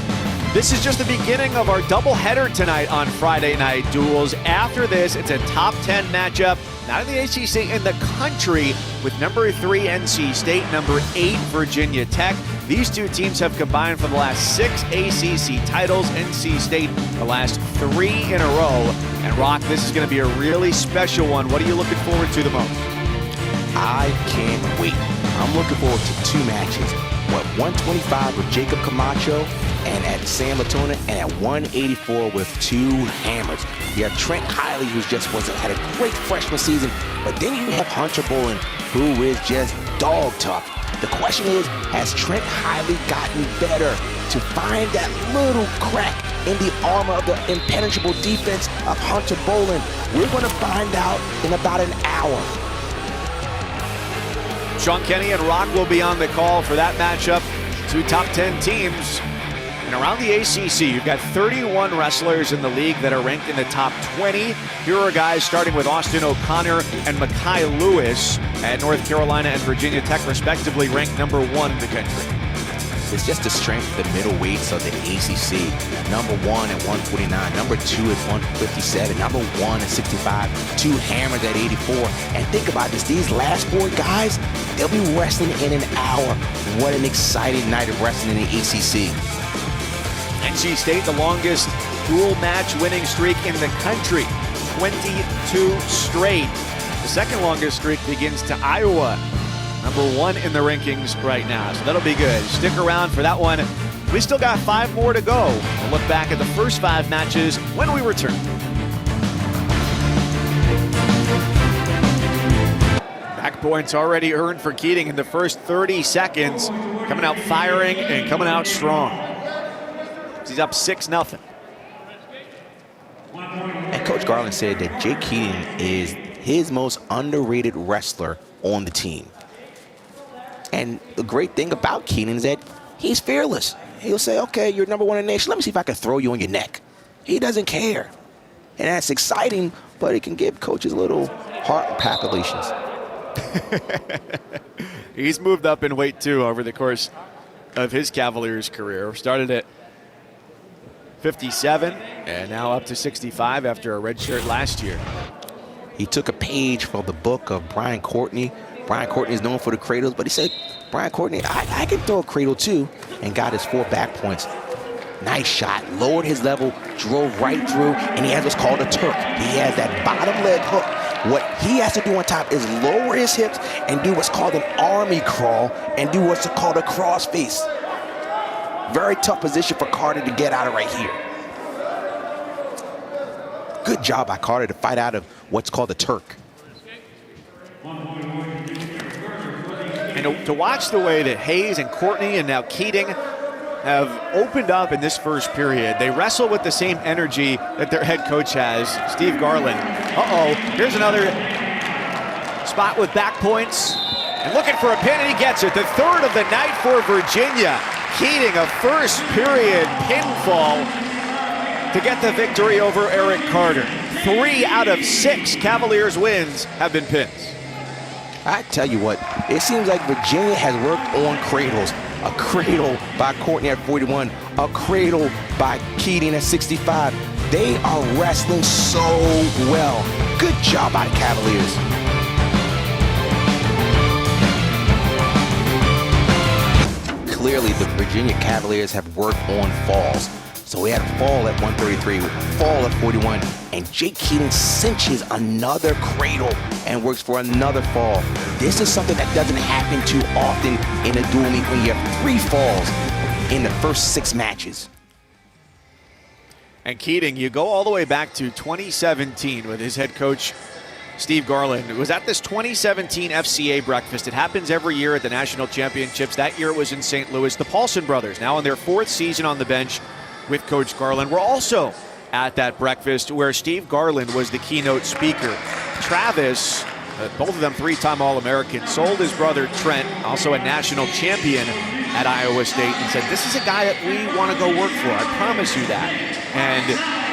This is just the beginning of our doubleheader tonight on Friday Night Duels. After this, it's a top 10 matchup, not in the ACC, in the country, with number 3 NC State, number 8 Virginia Tech. These 2 teams have combined for the last 6 ACC titles. NC State the last 3 in a row. And Rock, this is going to be a really special one. What are you looking forward to the most?
I can't wait. I'm looking forward to 2 matches. 125 with Jacob Camacho and at San Latona, and at 184 with 2 hammers. You have Trent Hiley, who's just had a great freshman season, but then you have Hunter Bolen, who is just dog tough. The question is, has Trent Hiley gotten better to find that little crack in the armor of the impenetrable defense of Hunter Bolen? We're going to find out in about an hour.
Sean Kenny and Rock will be on the call for that matchup. 2 top 10 teams. And around the ACC, you've got 31 wrestlers in the league that are ranked in the top 20. Here are guys starting with Austin O'Connor and Mekhi Lewis at North Carolina and Virginia Tech, respectively, ranked number 1 in the country.
It's just the strength of the middleweights of the ACC. Number 1 at 149, number 2 at 157, number 1 at 65, 2 hammers at 84. And think about this, these last 4 guys, they'll be wrestling in an hour. What an exciting night of wrestling in the ACC.
NC State, the longest dual match winning streak in the country, 22 straight. The second longest streak begins to Iowa, number 1 in the rankings right now. So that'll be good. Stick around for that one. We still got 5 more to go. We'll look back at the first 5 matches when we return. Back points already earned for Keating in the first 30 seconds. coming out firing and coming out strong. He's up 6-0.
And Coach Garland said that Jake Keating is his most underrated wrestler on the team. And the great thing about Keating is that he's fearless. He'll say, okay, you're number one in the nation. Let me see if I can throw you on your neck. He doesn't care. And that's exciting, but it can give coaches a little heart palpitations.
He's moved up in weight, too, over the course of his Cavaliers career. Started at 57 and now up to 65 after a red shirt last year.
He took a page from the book of Brian Courtney. Brian Courtney is known for the cradles, but he said, Brian Courtney, I can throw a cradle too, and got his 4 back points. Nice shot, lowered his level, drove right through, and he has what's called a Turk. He has that bottom leg hook. What he has to do on top is lower his hips and do what's called an army crawl and do what's called a cross face. Very tough position for Carter to get out of right here. Good job by Carter to fight out of what's called a Turk.
And to watch the way that Hayes and Courtney and now Keating have opened up in this first period. They wrestle with the same energy that their head coach has, Steve Garland. Here's another spot with back points. And looking for a pin, and he gets it. The third of the night for Virginia. Keating, a first period pinfall to get the victory over Eric Carter. 3 out of 6 Cavaliers wins have been pins.
I tell you what, it seems like Virginia has worked on cradles. A cradle by Courtney at 41, a cradle by Keating at 65. They are wrestling so well. Good job by the Cavaliers. Clearly, the Virginia Cavaliers have worked on falls. So we had a fall at 133, fall at 41, and Jake Keating cinches another cradle and works for another fall. This is something that doesn't happen too often in a dual meet when you have 3 falls in the first 6 matches.
And Keating, you go all the way back to 2017 with his head coach, Steve Garland. It was at this 2017 FCA breakfast. It happens every year at the national championships. That year it was in St. Louis. The Paulson brothers, now in their 4th season on the bench with Coach Garland, were also at that breakfast where Steve Garland was the keynote speaker. Travis, both of them 3-time All-Americans, sold his brother Trent, also a national champion at Iowa State, and said, this is a guy that we want to go work for. I promise you that. And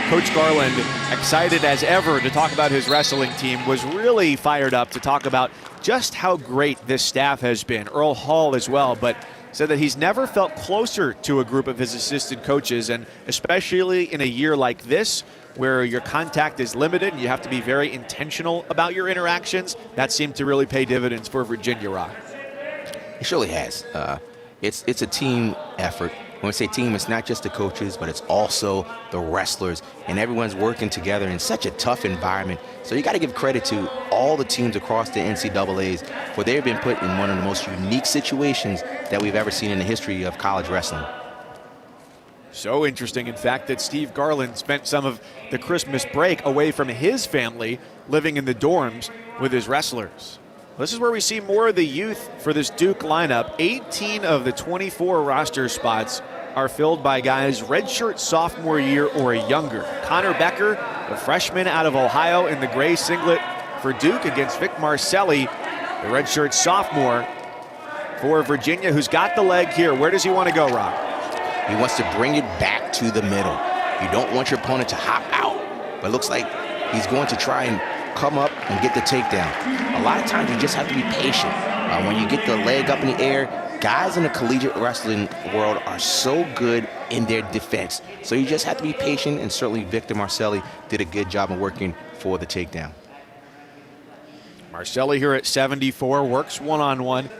Coach Garland, excited as ever to talk about his wrestling team, was really fired up to talk about just how great this staff has been. Earl Hall as well, but said that he's never felt closer to a group of his assistant coaches, and especially in a year like this where your contact is limited and you have to be very intentional about your interactions, that seemed to really pay dividends for Virginia Rock.
It surely has. It's a team effort. When we say team, it's not just the coaches, but it's also the wrestlers, and everyone's working together in such a tough environment. So you got to give credit to all the teams across the NCAAs for they've been put in one of the most unique situations that we've ever seen in the history of college wrestling.
So interesting, in fact, that Steve Garland spent some of the Christmas break away from his family, living in the dorms with his wrestlers. This is where we see more of the youth for this Duke lineup. 18 of the 24 roster spots are filled by guys redshirt sophomore year or younger. Connor Becker, the freshman out of Ohio, in the gray singlet for Duke against Vic Marcelli, the redshirt sophomore for Virginia, who's got the leg here. Where does he want to go, Rob?
He wants to bring it back to the middle. You don't want your opponent to hop out, but it looks like he's going to try and come up and get the takedown. A lot of times you just have to be patient. When you get the leg up in the air, guys in the collegiate wrestling world are so good in their defense. So you just have to be patient, and certainly Victor Marcelli did a good job of working for the takedown.
Marcelli here at 74 works one-on-one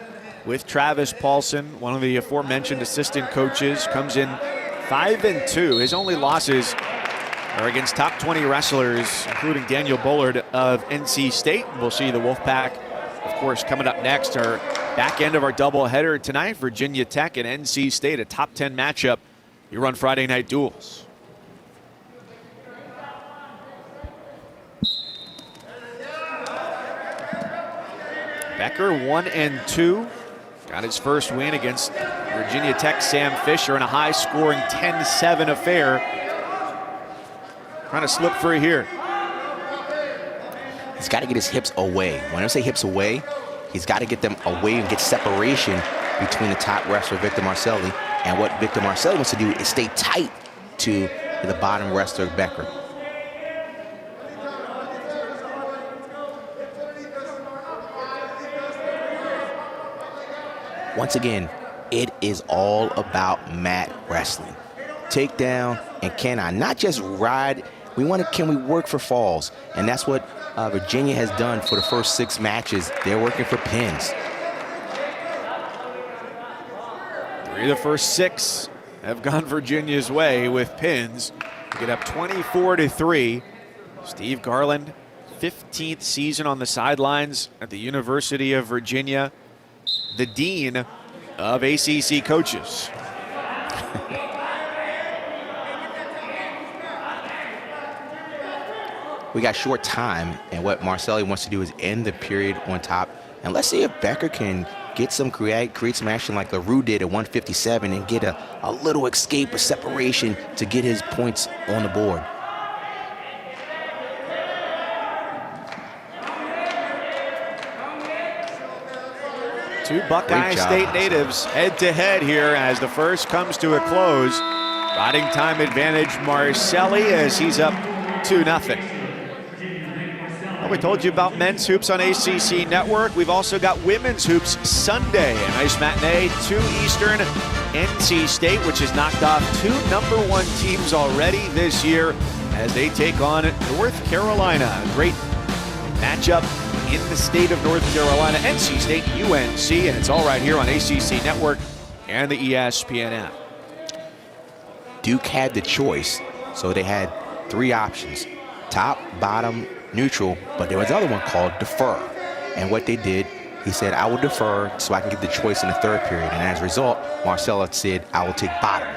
with Travis Paulson, one of the aforementioned assistant coaches. Comes in 5-2. His only losses are against top 20 wrestlers, including Daniel Bullard of NC State. We'll see the Wolfpack, of course, coming up next. Our back end of our doubleheader tonight, Virginia Tech and NC State, a top 10 matchup. You run Friday Night Duels. Becker 1-2. got his first win against Virginia Tech Sam Fisher in a high-scoring 10-7 affair. Trying to slip free here.
He's got to get his hips away. When I say hips away, he's got to get them away and get separation between the top wrestler, Victor Marcelli, and what Victor Marcelli wants to do is stay tight to the bottom wrestler, Becker. Once again, it is all about mat wrestling. Takedown and can I not just ride, can we work for falls? And that's what Virginia has done for the first 6 matches. They're working for pins.
3 of the first 6 have gone Virginia's way with pins. To get up 24-3. Steve Garland, 15th season on the sidelines at the University of Virginia, the dean of ACC coaches.
We got short time, and what Marcelli wants to do is end the period on top. And let's see if Becker can get some create some action like LaRue did at 157 and get a little escape, a separation to get his points on the board.
Two Buckeye State natives head-to-head here as the first comes to a close. Riding time advantage Marcelli as he's up 2-0. Well, we told you about men's hoops on ACC Network. We've also got women's hoops Sunday. A nice matinee, 2 Eastern. NC State, which has knocked off 2 #1 teams already this year as they take on North Carolina. A great matchup in the state of North Carolina. NC State, UNC, and it's all right here on ACC Network and the ESPN app.
Duke had the choice, so they had 3 options: top, bottom, neutral, but there was another one called defer. And what they did, he said, I will defer so I can get the choice in the 3rd period. And as a result, Marcello said, I will take bottom.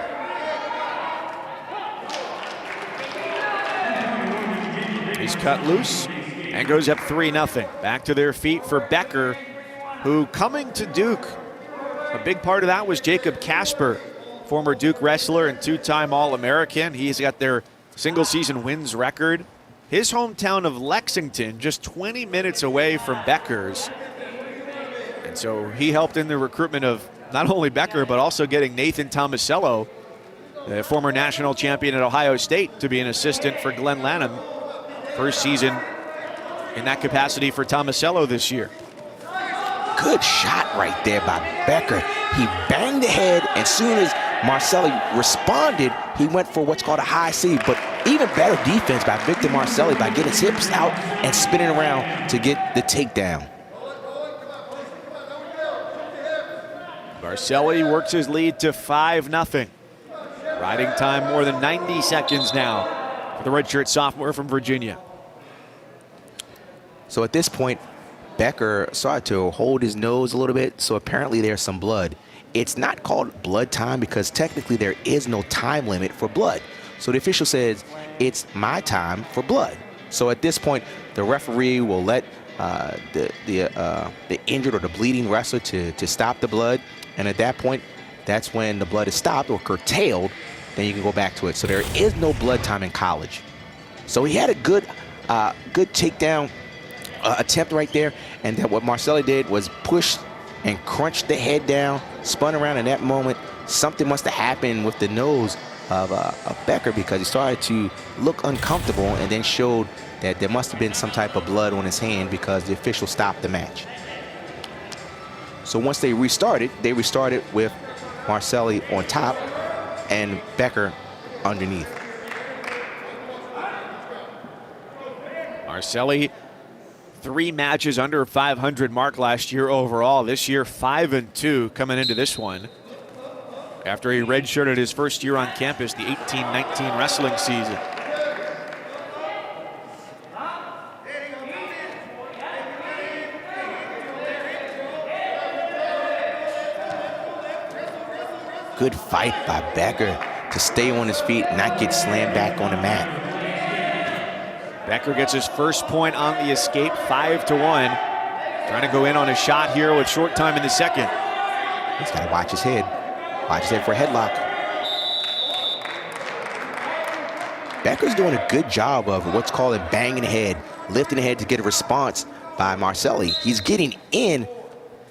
He's cut loose and goes up 3-0. Back to their feet for Becker, who coming to Duke, a big part of that was Jacob Casper, former Duke wrestler and 2-time All-American. He's got their single-season wins record. His hometown of Lexington, just 20 minutes away from Becker's. And so he helped in the recruitment of not only Becker, but also getting Nathan Tomasello, the former national champion at Ohio State, to be an assistant for Glenn Lanham. First season in that capacity for Tomasello this year.
Good shot right there by Becker. He banged the head, and as soon as Marcelli responded, he went for what's called a high C, but even better defense by Victor Marcelli by getting his hips out and spinning around to get the takedown.
Marcelli works his lead to 5-0. Riding time more than 90 seconds now for the redshirt sophomore from Virginia.
So at this point, Becker started to hold his nose a little bit, so apparently there's some blood. It's not called blood time because technically there is no time limit for blood. So the official says, it's my time for blood. So at this point, the referee will let the injured or the bleeding wrestler to stop the blood. And at that point, that's when the blood is stopped or curtailed, then you can go back to it. So there is no blood time in college. So he had a good takedown attempt right there. And then what Marcelli did was push and crunched the head down, spun around. In that moment, something must have happened with the nose of Becker because he started to look uncomfortable and then showed that there must have been some type of blood on his hand because the official stopped the match. So once they restarted with Marcelli on top and Becker underneath.
Marcelli, 3 matches under 500 mark last year overall. This year, 5-2 coming into this one. After he redshirted his first year on campus, the 18-19 wrestling season.
Good fight by Becker to stay on his feet and not get slammed back on the mat.
Becker gets his first point on the escape, 5-1. Trying to go in on a shot here with short time in the second.
He's got to watch his head. Watch his head for a headlock. Becker's doing a good job of what's called a banging the head, lifting the head to get a response by Marcelli. He's getting in,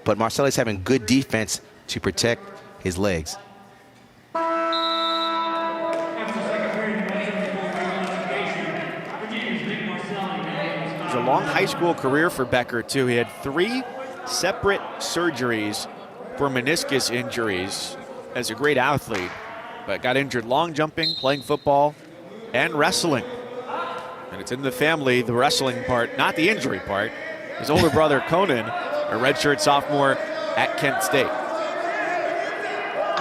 but Marcelli's having good defense to protect his legs.
It was a long high school career for Becker, too. He had 3 separate surgeries for meniscus injuries as a great athlete, but got injured long jumping, playing football, and wrestling. And it's in the family, the wrestling part, not the injury part. His older brother, Conan, a redshirt sophomore at Kent State.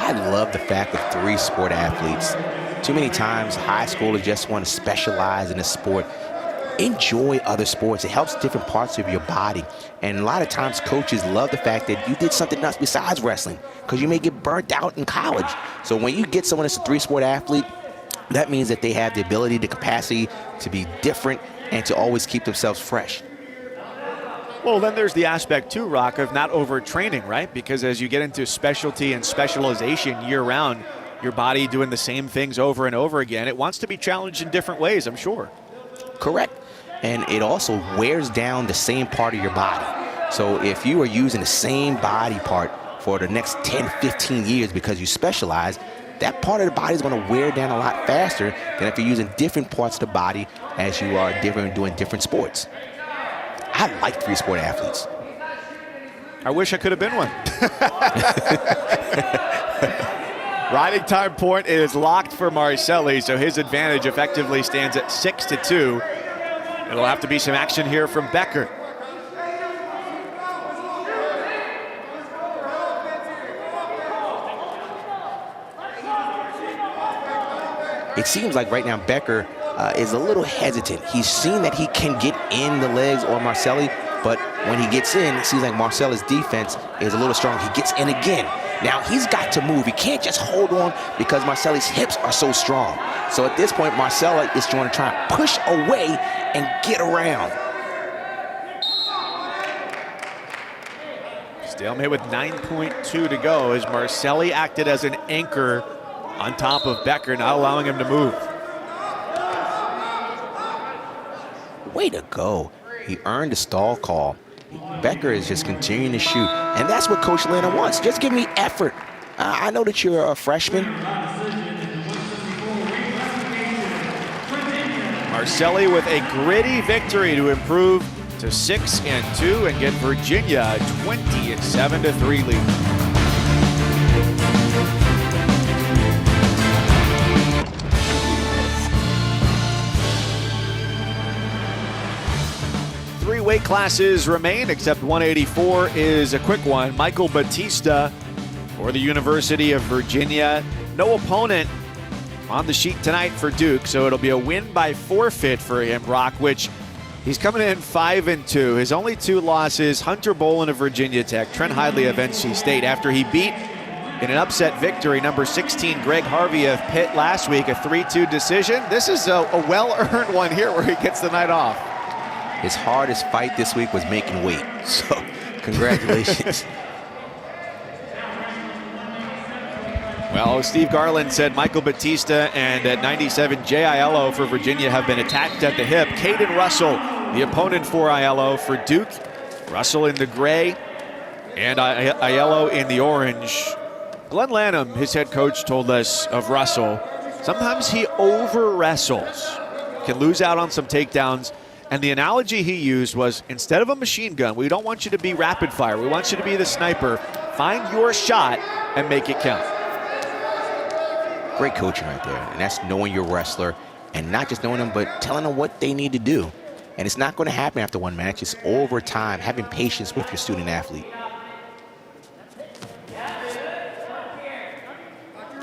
I love the fact of 3 sport athletes. Too many times high schoolers just want to specialize in a sport. Enjoy other sports. It helps different parts of your body. And a lot of times coaches love the fact that you did something else besides wrestling because you may get burnt out in college. So when you get someone that's a 3-sport athlete, that means that they have the ability, the capacity to be different and to always keep themselves fresh.
Well, then there's the aspect too, Rock, of not overtraining, right? Because as you get into specialty and specialization year-round, your body doing the same things over and over again, it wants to be challenged in different ways, I'm sure.
Correct. And it also wears down the same part of your body. So if you are using the same body part for the next 10, 15 years because you specialize, that part of the body is going to wear down a lot faster than if you're using different parts of the body as you are doing different sports. I like 3-sport athletes.
I wish I could have been one. Riding time point is locked for Marcelli, so his advantage effectively stands at 6-2. It'll have to be some action here from Becker.
It seems like right now Becker is a little hesitant. He's seen that he can get in the legs or Marcelli, but when he gets in, it seems like Marcelli's defense is a little strong. He gets in again. Now he's got to move. He can't just hold on because Marcelli's hips are so strong. So at this point, Marcelli is trying to push away and get around.
Stalemate with 9.2 to go as Marcelli acted as an anchor on top of Becker, not allowing him to move.
Way to go. He earned a stall call. Becker is just continuing to shoot. And that's what Coach Lana wants. Just give me effort. I know that you're a freshman.
Marcelli with a gritty victory to improve to 6-2 and get Virginia a 27-3 lead. Weight classes remain, except 184 is a quick one. Michael Batista for the University of Virginia. No opponent on the sheet tonight for Duke, so it'll be a win by forfeit for him, Rock, which he's coming in 5-2. His only 2 losses, Hunter Bolin of Virginia Tech, Trent Hidley of NC State, after he beat in an upset victory number 16 Greg Harvey of Pitt last week, a 3-2 decision. This is a well-earned one here where he gets the night off.
His hardest fight this week was making weight, so congratulations.
Well, Steve Garland said Michael Batista and at 97 Jay Aiello for Virginia have been attached at the hip. Caden Russell, the opponent for Aiello for Duke. Russell in the gray and Aiello in the orange. Glenn Lanham, his head coach, told us of Russell, sometimes he over-wrestles, can lose out on some takedowns. And the analogy he used was, instead of a machine gun, we don't want you to be rapid fire. We want you to be the sniper. Find your shot and make it count.
Great coaching right there. And that's knowing your wrestler and not just knowing them, but telling them what they need to do. And it's not going to happen after one match. It's over time, having patience with your student athlete.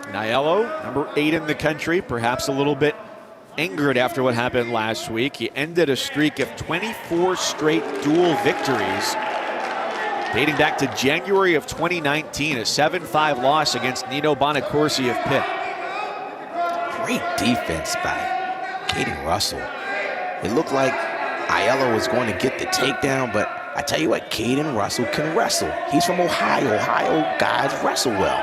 Aiello, number 8 in the country, perhaps a little bit angered after what happened last week. He ended a streak of 24 straight dual victories dating back to January of 2019, a 7-5 loss against Nino Bonacorsi of Pitt.
Great defense by Caden Russell. It looked like Aiello was going to get the takedown, but I tell you what, Caden Russell can wrestle. He's from Ohio. Ohio guys wrestle well.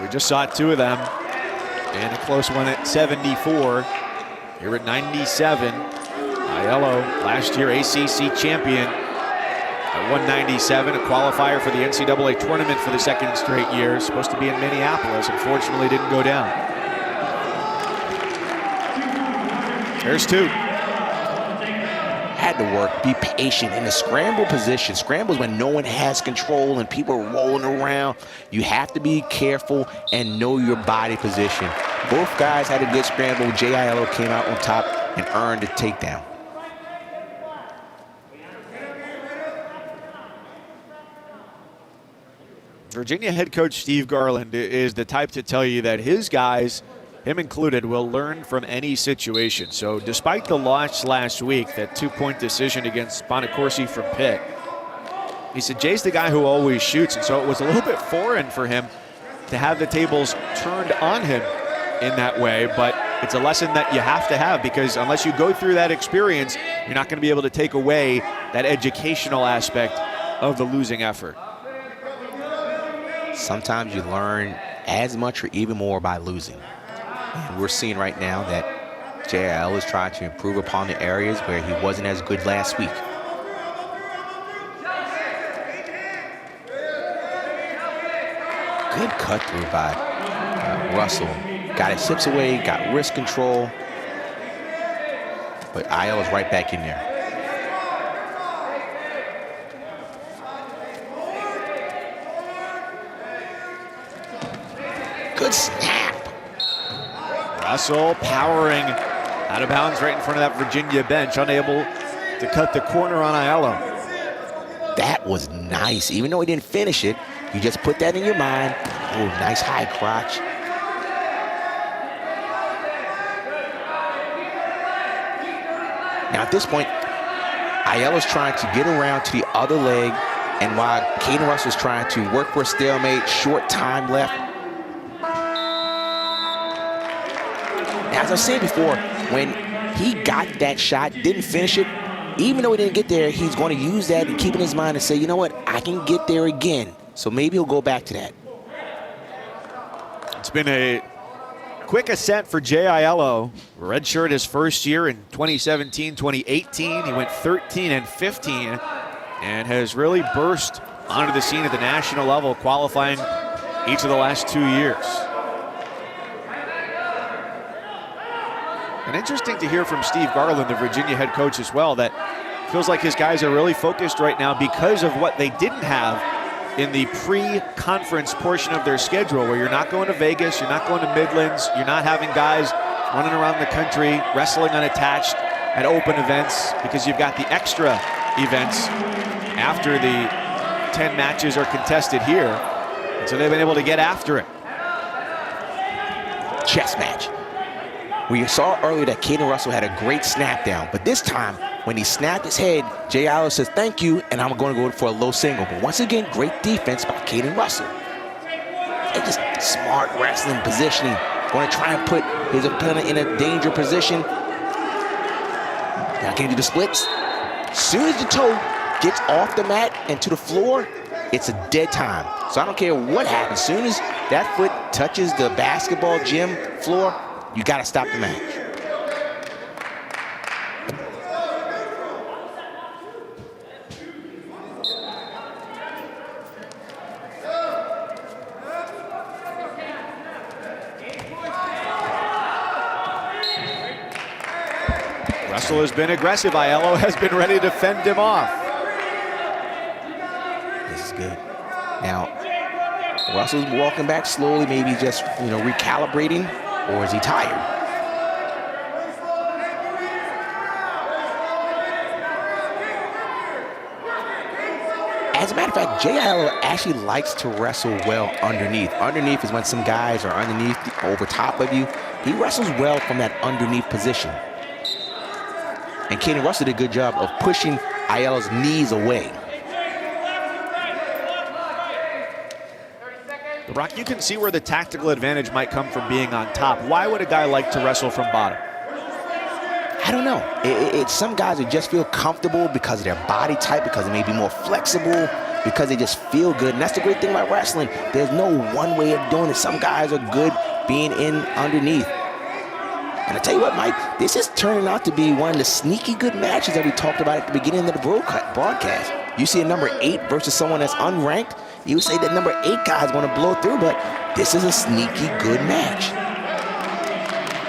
We just saw two of them, and a close one at 74. Here at 97. Aiello, last year ACC champion at 197, a qualifier for the NCAA tournament for the second straight year. Supposed to be in Minneapolis, unfortunately didn't go down. There's two.
Had to work, be patient in the scramble position. Scrambles when no one has control and people are rolling around. You have to be careful and know your body position. Both guys had a good scramble. Jay Aiello came out on top and earned the takedown.
Virginia head coach Steve Garland is the type to tell you that his guys, him included, will learn from any situation. So despite the loss last week, that 2-point decision against Bonacorsi from Pitt, he said Jay's the guy who always shoots, and so it was a little bit foreign for him to have the tables turned on him in that way, but it's a lesson that you have to have, because unless you go through that experience, you're not going to be able to take away that educational aspect of the losing effort.
Sometimes you learn as much or even more by losing. And we're seeing right now that Jay Aiello is trying to improve upon the areas where he wasn't as good last week. Good cut through by Russell. Got his hips away, got wrist control. But Aiello's right back in there. Good snap.
Russell powering out of bounds right in front of that Virginia bench, unable to cut the corner on Aiello.
That was nice. Even though he didn't finish it, you just put that in your mind. Oh, nice high crotch. Now at this point, Aiello's trying to get around to the other leg, and while Caden Russell's trying to work for a stalemate, short time left. As I said before, when he got that shot, didn't finish it, even though he didn't get there, he's going to use that and keep in his mind and say, you know what, I can get there again. So maybe he'll go back to that.
It's been a quick ascent for Jay Aiello. Redshirt his first year in 2017, 2018. He went 13 and 15 and has really burst onto the scene at the national level, qualifying each of the last 2 years. And interesting to hear from Steve Garland, the Virginia head coach as well, that feels like his guys are really focused right now because of what they didn't have in the pre-conference portion of their schedule, where you're not going to Vegas, you're not going to Midlands, you're not having guys running around the country, wrestling unattached at open events, because you've got the extra events after the 10 matches are contested here. And so they've been able to get after it.
Chess match. We saw earlier that Caden Russell had a great snap down, but this time, when he snapped his head, Jay Aiello says, thank you, and I'm going to go for a low single. But once again, great defense by Caden Russell. And just smart wrestling positioning. Going to try and put his opponent in a danger position. Now can he do the splits? As soon as the toe gets off the mat and to the floor, it's a dead time. So I don't care what happens. As soon as that foot touches the basketball gym floor, you got to stop the match.
Russell has been aggressive. Aiello has been ready to fend him off.
This is good. Now, Russell's walking back slowly, maybe just, recalibrating, or is he tired? As a matter of fact, Jay Aiello actually likes to wrestle well underneath. Underneath is when some guys are underneath, over top of you. He wrestles well from that underneath position. And Caden Russell did a good job of pushing Aiello's knees away.
Brock, you can see where the tactical advantage might come from being on top. Why would a guy like to wrestle from bottom?
I don't know. It's some guys who just feel comfortable because of their body type, because they may be more flexible, because they just feel good. And that's the great thing about wrestling. There's no one way of doing it. Some guys are good being in underneath. And I tell you what, Mike, this is turning out to be one of the sneaky good matches that we talked about at the beginning of the broadcast. You see a number 8 versus someone that's unranked, you would say that number 8 guy is going to blow through, but this is a sneaky good match.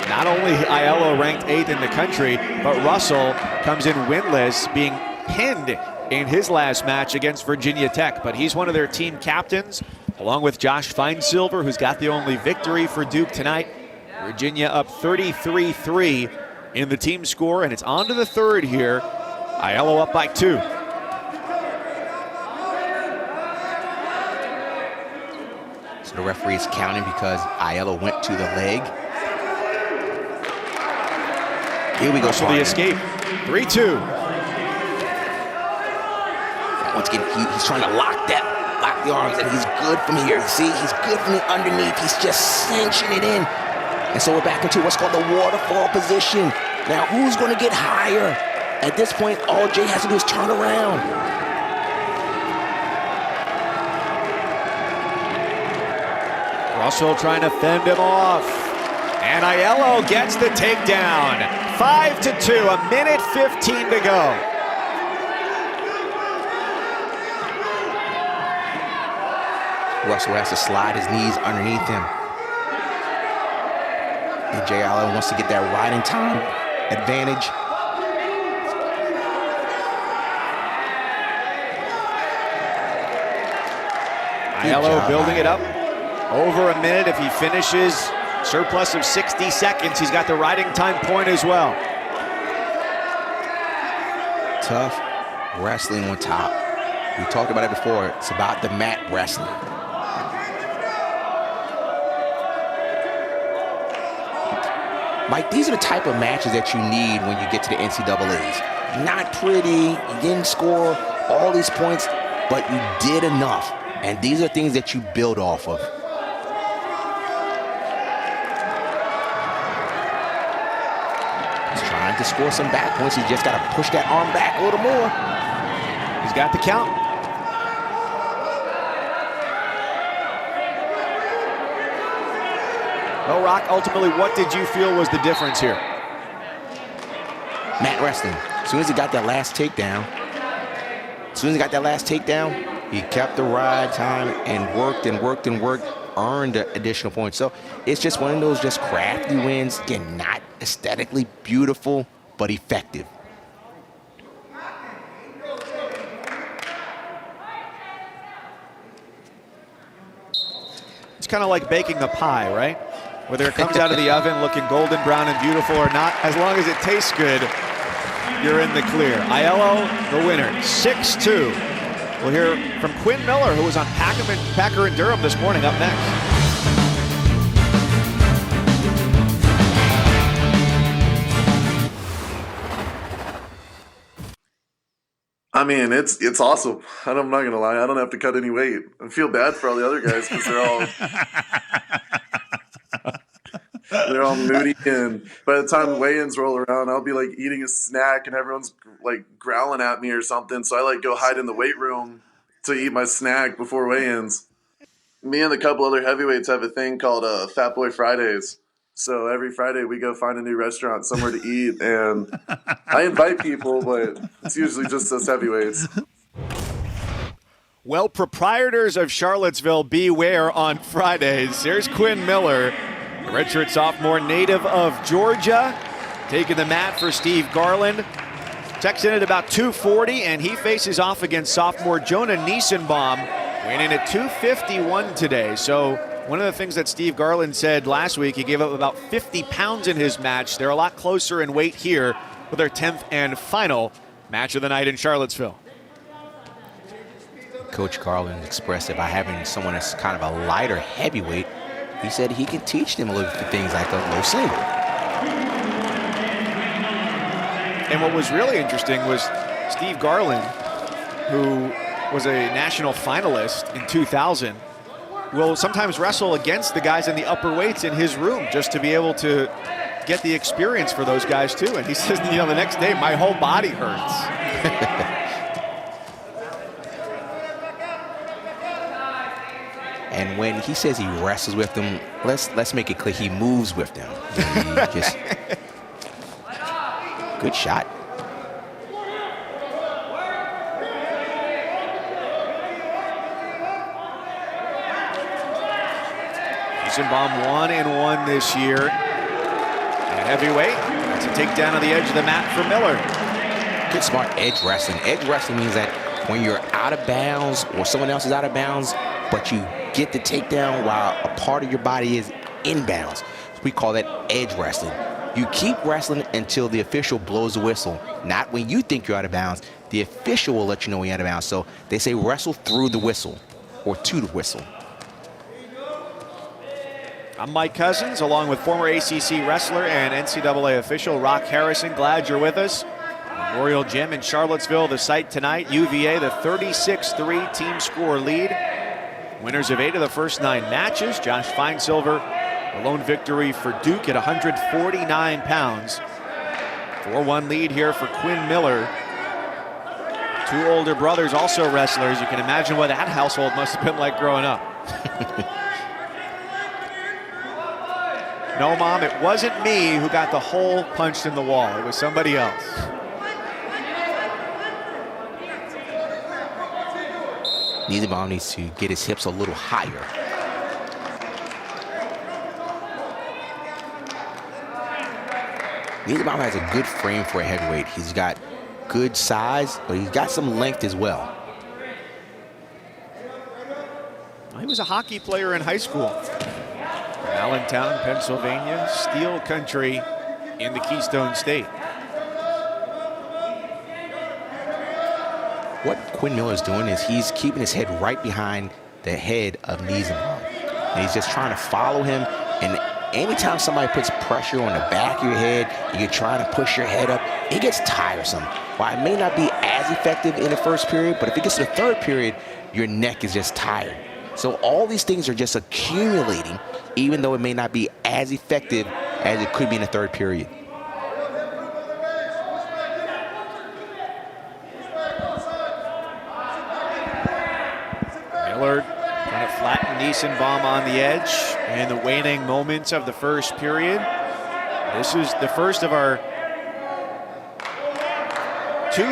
Not only Aiello ranked 8th in the country, but Russell comes in winless, being pinned in his last match against Virginia Tech. But he's one of their team captains, along with Josh Feinsilver, who's got the only victory for Duke tonight. Virginia up 33-3 in the team score, and it's on to the third here. Aiello up by 2.
So the referee is counting because Aiello went to the leg. Here we go.
So the escape. 3-2.
Once again, he's trying to lock the arms, and he's good from here. You see, he's good from the underneath. He's just cinching it in. And so we're back into what's called the waterfall position. Now, who's going to get higher? At this point, all Jay has to do is turn around.
Russell trying to fend him off. And Aiello gets the takedown. 5-2, a minute 15 to go.
Russell has to slide his knees underneath him. And Jay Aiello wants to get that riding time advantage.
Aiello building it up. Over a minute. If he finishes, surplus of 60 seconds, he's got the riding time point as well.
Tough wrestling on top. We talked about it before. It's about the mat wrestling. Mike, these are the type of matches that you need when you get to the NCAAs. Not pretty, you didn't score all these points, but you did enough. And these are things that you build off of. He's trying to score some back points. He's just got to push that arm back a little more.
He's got the count. Well, Rock, ultimately, what did you feel was the difference here?
Mat wrestling. As soon as he got that last takedown, he kept the ride time and worked and worked and worked, earned additional points. So it's just one of those just crafty wins. Again, not aesthetically beautiful, but effective.
It's kind of like baking a pie, right? Whether it comes out of the oven looking golden brown and beautiful or not, as long as it tastes good, you're in the clear. Aiello, the winner, 6-2. We'll hear from Quinn Miller, who was on Packer and Durham this morning, up next.
I mean, it's awesome. I'm not gonna lie. I don't have to cut any weight. I feel bad for all the other guys because they're all moody, and by the time weigh-ins roll around, I'll be like eating a snack, and everyone's like growling at me or something. So I like go hide in the weight room to eat my snack before weigh-ins. Me and a couple other heavyweights have a thing called Fat Boy Fridays. So every Friday we go find a new restaurant somewhere to eat, and I invite people, but it's usually just us heavyweights.
Well, proprietors of Charlottesville, beware on Fridays. Here's Quinn Miller, a redshirt sophomore, native of Georgia, taking the mat for Steve Garland. Checks in at about 240, and he faces off against sophomore Jonah Niesenbaum, weighing in at 251 today. So one of the things that Steve Garland said last week, he gave up about 50 pounds in his match. They're a lot closer in weight here for their 10th and final match of the night in Charlottesville.
Coach Garland expressed it by having someone that's kind of a lighter heavyweight. He said he could teach them a little bit things like the low single.
And what was really interesting was Steve Garland, who was a national finalist in 2000, will sometimes wrestle against the guys in the upper weights in his room just to be able to get the experience for those guys too. And he says, the next day my whole body hurts.
And when he says he wrestles with them, let's make it clear he moves with them. Just good shot.
Eisenbaum 1-1 this year. At heavyweight, that's a takedown on the edge of the mat for Miller.
Good smart edge wrestling. Edge wrestling means that when you're out of bounds or someone else is out of bounds, but you get the takedown while a part of your body is inbounds. We call that edge wrestling. You keep wrestling until the official blows the whistle. Not when you think you're out of bounds. The official will let you know when you're out of bounds. So they say wrestle through the whistle or to the whistle.
I'm Mike Cousins, along with former ACC wrestler and NCAA official Rock Harrison. Glad you're with us. Memorial Gym in Charlottesville, the site tonight. UVA, the 36-3 team score lead. Winners of 8 of the first 9 matches. Josh Feinsilver, a lone victory for Duke at 149 pounds. 4-1 lead here for Quinn Miller. 2 older brothers, also wrestlers. You can imagine what that household must have been like growing up. No, Mom, it wasn't me who got the hole punched in the wall. It was somebody else.
Eisenbaum needs to get his hips a little higher. Eisenbaum has a good frame for a heavyweight. He's got good size, but he's got some length as well.
He was a hockey player in high school. Allentown, Pennsylvania, Steel Country in the Keystone State.
What Quinn Miller's doing is he's keeping his head right behind the head of Eisenbaum. And he's just trying to follow him. And anytime somebody puts pressure on the back of your head and you're trying to push your head up, it gets tiresome. While it may not be as effective in the first period, but if it gets to the third period, your neck is just tired. So all these things are just accumulating, even though it may not be as effective as it could be in the third period.
Miller trying to flatten Eisenbaum on the edge in the waning moments of the first period. This is the first of our 2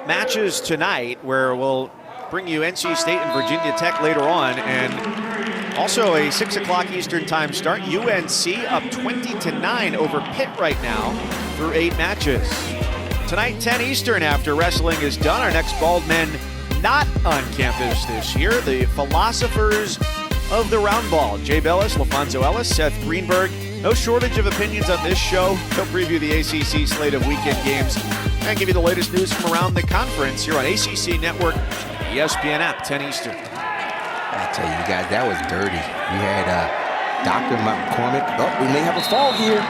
matches tonight where we'll bring you NC State and Virginia Tech later on, and also a 6 o'clock Eastern time start. UNC up 20-9 over Pitt right now through 8 matches. Tonight, 10 Eastern, after wrestling is done. Our next bald men not on campus this year, the philosophers of the round ball. Jay Bellis, LaFonso Ellis, Seth Greenberg. No shortage of opinions on this show. They'll preview the ACC slate of weekend games and give you the latest news from around the conference here on ACC Network, ESPN app, 10 Eastern.
I tell you guys, that was dirty. You had Dr. McCormick. Oh, we may have a fall here.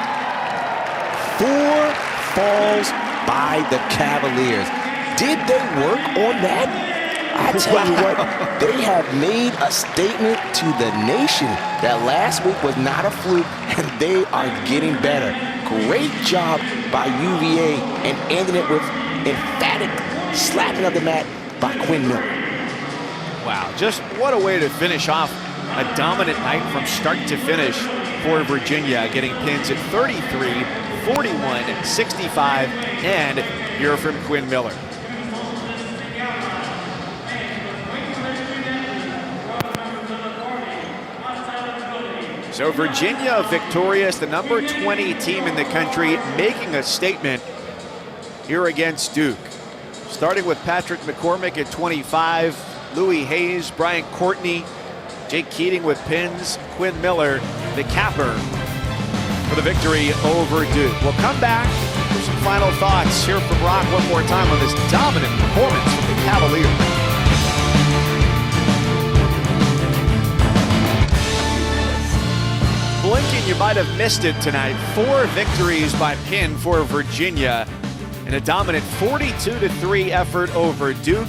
4 falls by the Cavaliers. Did they work on that? I tell you what, they have made a statement to the nation that last week was not a fluke, and they are getting better. Great job by UVA, and ending it with emphatic slapping of the mat by Quinn Miller.
Wow, just what a way to finish off a dominant night from start to finish for Virginia, getting pins at 33, 41, 65, and hear from Quinn Miller. So Virginia victorious, the number 20 team in the country, making a statement here against Duke. Starting with Patrick McCormick at 25, Louis Hayes, Brian Courtney, Jake Keating with pins, Quinn Miller, the capper for the victory over Duke. We'll come back for some final thoughts. Hear from Rock one more time on this dominant performance from the Cavaliers. Blinking, you might have missed it tonight. 4 victories by pin for Virginia in a dominant 42-3 effort over Duke.